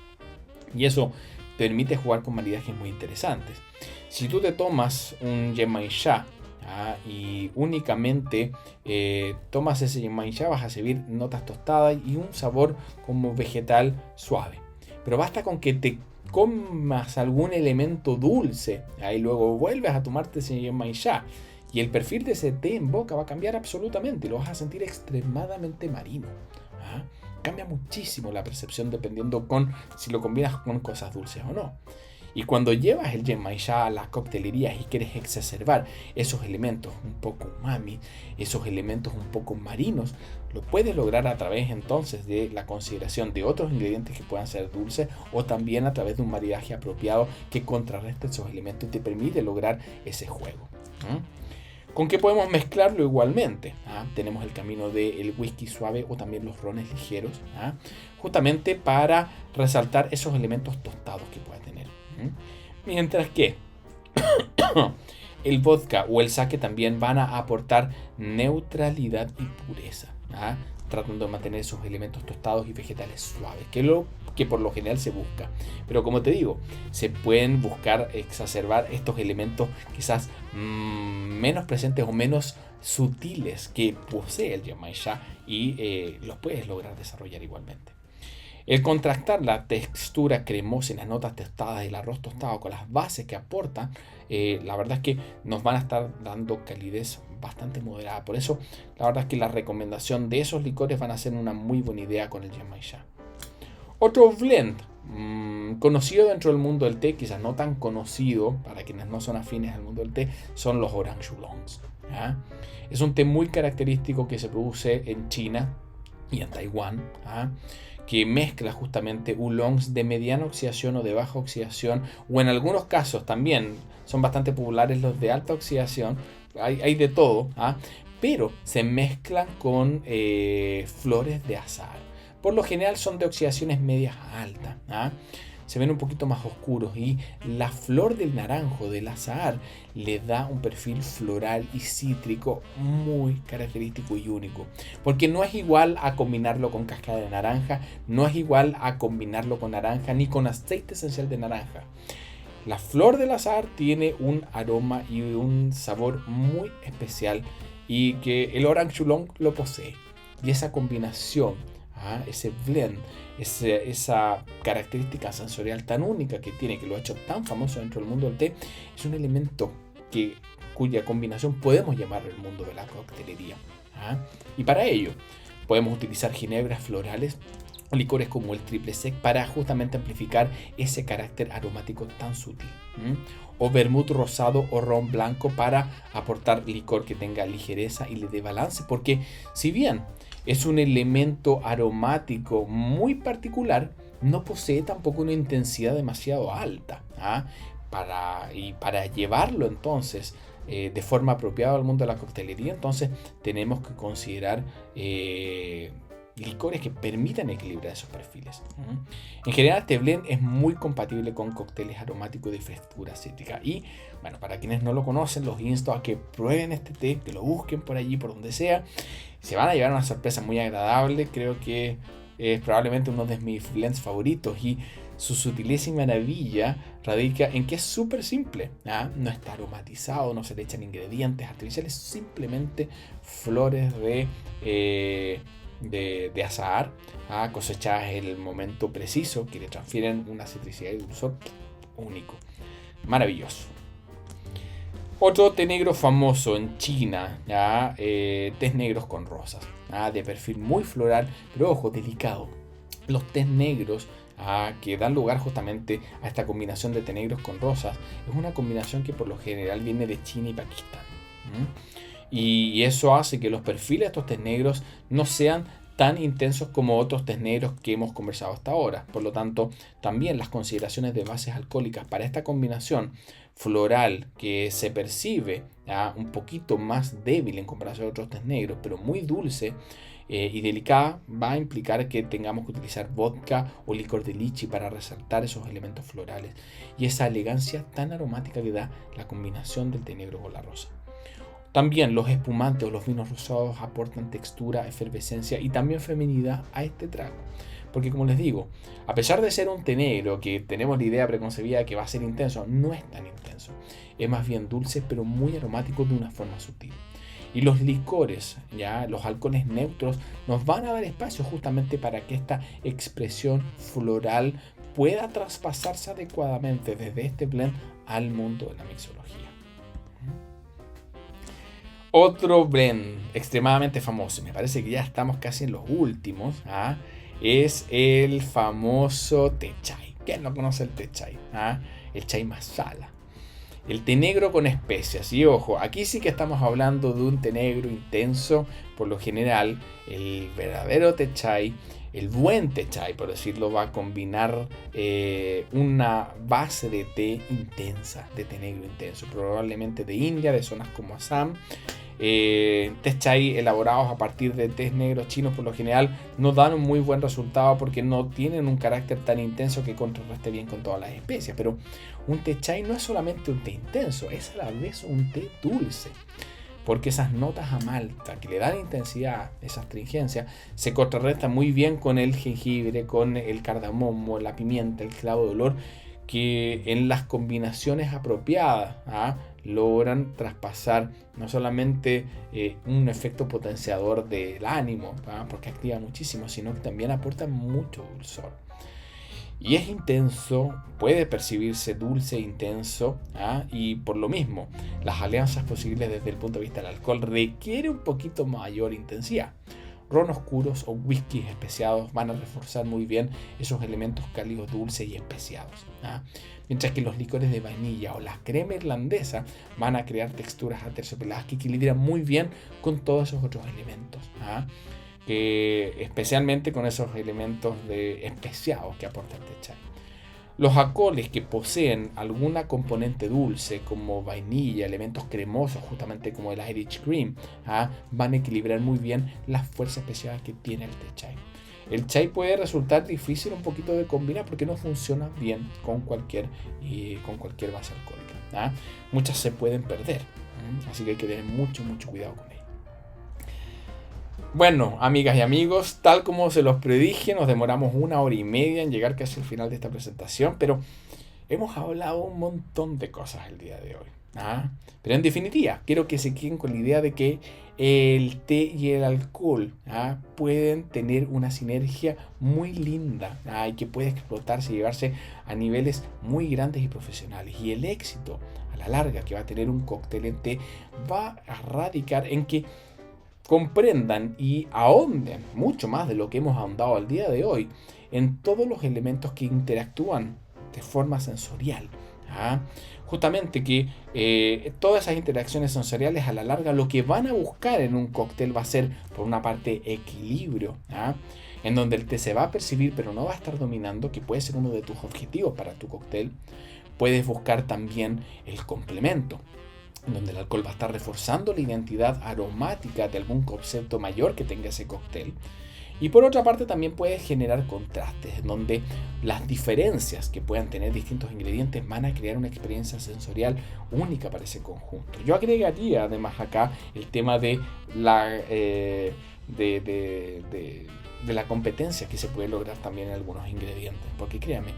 Y eso permite jugar con maridajes muy interesantes. Si tú te tomas un Genmaicha y únicamente tomas ese Genmaicha, vas a recibir notas tostadas y un sabor como vegetal suave. Pero basta con que te comas algún elemento dulce y luego vuelves a tomarte ese Genmaicha y el perfil de ese té en boca va a cambiar absolutamente y lo vas a sentir extremadamente marino. Cambia muchísimo la percepción dependiendo si lo combinas con cosas dulces o no. Y cuando llevas el Genmaicha a las coctelerías y quieres exacerbar esos elementos un poco umami, esos elementos un poco marinos, lo puedes lograr a través entonces de la consideración de otros ingredientes que puedan ser dulces o también a través de un maridaje apropiado que contrarreste esos elementos y te permite lograr ese juego. ¿Con qué podemos mezclarlo igualmente? Tenemos el camino del whisky suave o también los rones ligeros, justamente para resaltar esos elementos tostados que puede tener. Mientras que el vodka o el sake también van a aportar neutralidad y pureza, tratando de mantener esos elementos tostados y vegetales suaves, que por lo general se busca. Pero como te digo, se pueden buscar exacerbar estos elementos quizás menos presentes o menos sutiles que posee el Genmaicha y los puedes lograr desarrollar igualmente. El contrastar la textura cremosa y las notas tostadas del arroz tostado con las bases que aportan, la verdad es que nos van a estar dando calidez bastante moderada. Por eso, la verdad es que la recomendación de esos licores van a ser una muy buena idea con el Genmaicha. Otro blend conocido dentro del mundo del té, quizás no tan conocido para quienes no son afines al mundo del té, son los Orange Oolongs. Es un té muy característico que se produce en China y en Taiwán, que mezcla justamente oolongs de mediana oxidación o de baja oxidación, o en algunos casos también son bastante populares los de alta oxidación, hay de todo, pero se mezclan con flores de azahar. Por lo general son de oxidaciones medias a altas, se ven un poquito más oscuros y la flor del naranjo, del azahar, le da un perfil floral y cítrico muy característico y único. Porque no es igual a combinarlo con cáscara de naranja, no es igual a combinarlo con naranja ni con aceite esencial de naranja. La flor del azahar tiene un aroma y un sabor muy especial y que el Orange Oolong lo posee. Y esa combinación ese blend, esa característica sensorial tan única que tiene, que lo ha hecho tan famoso dentro del mundo del té, es un elemento cuya combinación podemos llamar el mundo de la coctelería. Y para ello podemos utilizar ginebras florales o licores como el triple sec para justamente amplificar ese carácter aromático tan sutil. O vermut rosado o ron blanco para aportar licor que tenga ligereza y le dé balance, porque si bien es un elemento aromático muy particular, no posee tampoco una intensidad demasiado alta. Para llevarlo entonces de forma apropiada al mundo de la coctelería, entonces tenemos que considerar licores que permitan equilibrar esos perfiles. En general, este blend es muy compatible con cócteles aromáticos de frescura cítrica. Y bueno, para quienes no lo conocen, los insto a que prueben este té, que lo busquen por allí, por donde sea. Se van a llevar una sorpresa muy agradable. Creo que es probablemente uno de mis blends favoritos, y su sutileza y maravilla radica en que es súper simple. No está aromatizado, no se le echan ingredientes artificiales, simplemente flores de azahar cosechadas en el momento preciso, que le transfieren una citricidad y dulzor único, maravilloso. Otro té negro famoso en China, tés negros con rosas, de perfil muy floral, pero ojo, delicado. Los tés negros que dan lugar justamente a esta combinación de té negros con rosas es una combinación que por lo general viene de China y Pakistán. Y eso hace que los perfiles de estos tés negros no sean tan intensos como otros tés negros que hemos conversado hasta ahora. Por lo tanto, también las consideraciones de bases alcohólicas para esta combinación floral, que se percibe un poquito más débil en comparación a otros tés negros, pero muy dulce y delicada, va a implicar que tengamos que utilizar vodka o licor de lichi para resaltar esos elementos florales y esa elegancia tan aromática que da la combinación del té negro con la rosa. También los espumantes o los vinos rosados aportan textura, efervescencia y también feminidad a este trago. Porque como les digo, a pesar de ser un té negro que tenemos la idea preconcebida de que va a ser intenso, no es tan intenso. Es más bien dulce, pero muy aromático de una forma sutil. Y los licores, los alcoholes neutros, nos van a dar espacio justamente para que esta expresión floral pueda traspasarse adecuadamente desde este blend al mundo de la mixología. Otro blend extremadamente famoso, me parece que ya estamos casi en los últimos, es el famoso té chai. ¿Quién no conoce el té chai? El chai masala. El té negro con especias. Y ojo, aquí sí que estamos hablando de un té negro intenso. Por lo general, el verdadero té chai, el buen té chai, por decirlo, va a combinar una base de té intensa, de té negro intenso, probablemente de India, de zonas como Assam. Tés chai elaborados a partir de tés negros chinos por lo general no dan un muy buen resultado porque no tienen un carácter tan intenso que contrarreste bien con todas las especias. Pero un té chai no es solamente un té intenso, es a la vez un té dulce, porque esas notas a malta que le dan intensidad, esa astringencia, se contrarrestan muy bien con el jengibre, con el cardamomo, la pimienta, el clavo de olor, que en las combinaciones apropiadas logran traspasar no solamente un efecto potenciador del ánimo, porque activa muchísimo, sino que también aporta mucho dulzor. Y es intenso, puede percibirse dulce e intenso, y por lo mismo, las alianzas posibles desde el punto de vista del alcohol requiere un poquito mayor intensidad. Ron oscuros o whiskies especiados van a reforzar muy bien esos elementos cálidos, dulces y especiados. Mientras que los licores de vainilla o la crema irlandesa van a crear texturas aterciopeladas que equilibran muy bien con todos esos otros elementos. Especialmente con esos elementos especiados que aporta el té chai. Los alcoholes que poseen alguna componente dulce como vainilla, elementos cremosos justamente como el Irish Cream, van a equilibrar muy bien las fuerzas especiales que tiene el té chai. El chai puede resultar difícil un poquito de combinar porque no funciona bien con cualquier base alcohólica. Muchas se pueden perder, así que hay que tener mucho cuidado con ello. Bueno, amigas y amigos, tal como se los predije, nos demoramos 1 hora y media en llegar casi al final de esta presentación, pero hemos hablado un montón de cosas el día de hoy. Pero en definitiva, quiero que se queden con la idea de que el té y el alcohol pueden tener una sinergia muy linda y que puede explotarse y llevarse a niveles muy grandes y profesionales. Y el éxito a la larga que va a tener un cóctel en té va a radicar en que comprendan y ahonden mucho más de lo que hemos ahondado al día de hoy en todos los elementos que interactúan de forma sensorial. Justamente que todas esas interacciones sensoriales a la larga lo que van a buscar en un cóctel va a ser, por una parte, equilibrio, en donde el té se va a percibir pero no va a estar dominando, que puede ser uno de tus objetivos para tu cóctel. Puedes buscar también el complemento, donde el alcohol va a estar reforzando la identidad aromática de algún concepto mayor que tenga ese cóctel. Y por otra parte también puedes generar contrastes, en donde las diferencias que puedan tener distintos ingredientes van a crear una experiencia sensorial única para ese conjunto. Yo agregaría además acá el tema de la de la competencia que se puede lograr también en algunos ingredientes, porque créanme,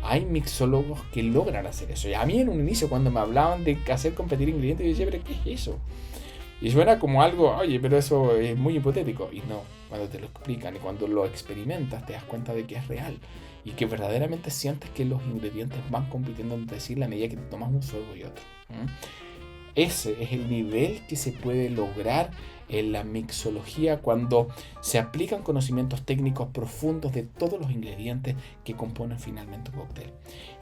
hay mixólogos que logran hacer eso. Y a mí en un inicio cuando me hablaban de hacer competir ingredientes, yo decía, pero ¿qué es eso? Y suena como algo, oye, pero eso es muy hipotético. Y no, cuando te lo explican y cuando lo experimentas te das cuenta de que es real y que verdaderamente sientes que los ingredientes van compitiendo entre sí a la medida que te tomas un sorbo y otro. Ese es el nivel que se puede lograr en la mixología cuando se aplican conocimientos técnicos profundos de todos los ingredientes que componen finalmente un cóctel.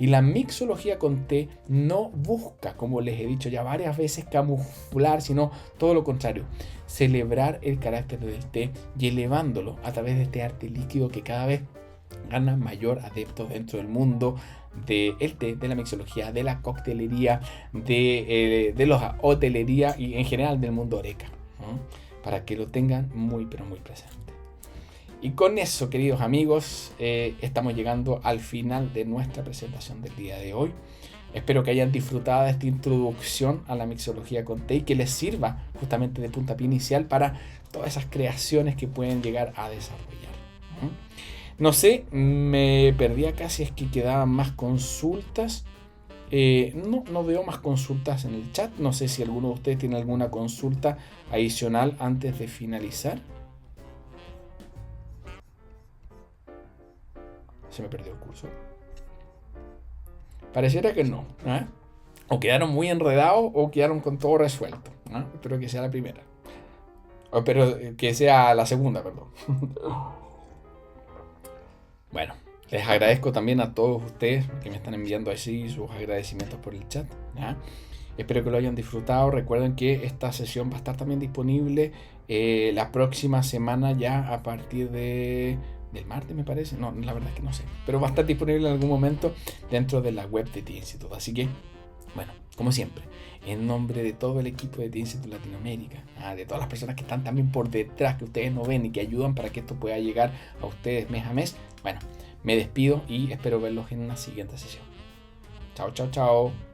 Y la mixología con té no busca, como les he dicho ya varias veces, camuflar, sino todo lo contrario, celebrar el carácter del té y elevándolo a través de este arte líquido que cada vez gana mayor adepto dentro del mundo del té, de la mixología, de la coctelería, de la hotelería y en general del mundo horeca, para que lo tengan muy pero muy presente. Y con eso, queridos amigos, estamos llegando al final de nuestra presentación del día de hoy. Espero que hayan disfrutado de esta introducción a la mixología con té y que les sirva justamente de puntapié inicial para todas esas creaciones que pueden llegar a desarrollar. No sé, me perdí acá si es que quedaban más consultas. No veo más consultas en el chat. No sé si alguno de ustedes tiene alguna consulta adicional antes de finalizar. Se me perdió el curso. Pareciera que no. O quedaron muy enredados o quedaron con todo resuelto. Espero que sea la primera. Pero que sea la segunda, perdón. Bueno, les agradezco también a todos ustedes que me están enviando así sus agradecimientos por el chat. Espero que lo hayan disfrutado. Recuerden que esta sesión va a estar también disponible la próxima semana ya a partir del martes, me parece. No, la verdad es que no sé. Pero va a estar disponible en algún momento dentro de la web de TI Institute. Así que, bueno, como siempre, en nombre de todo el equipo de TI Institute Latinoamérica, de todas las personas que están también por detrás, que ustedes no ven y que ayudan para que esto pueda llegar a ustedes mes a mes, bueno, me despido y espero verlos en una siguiente sesión. Chao, chao, chao.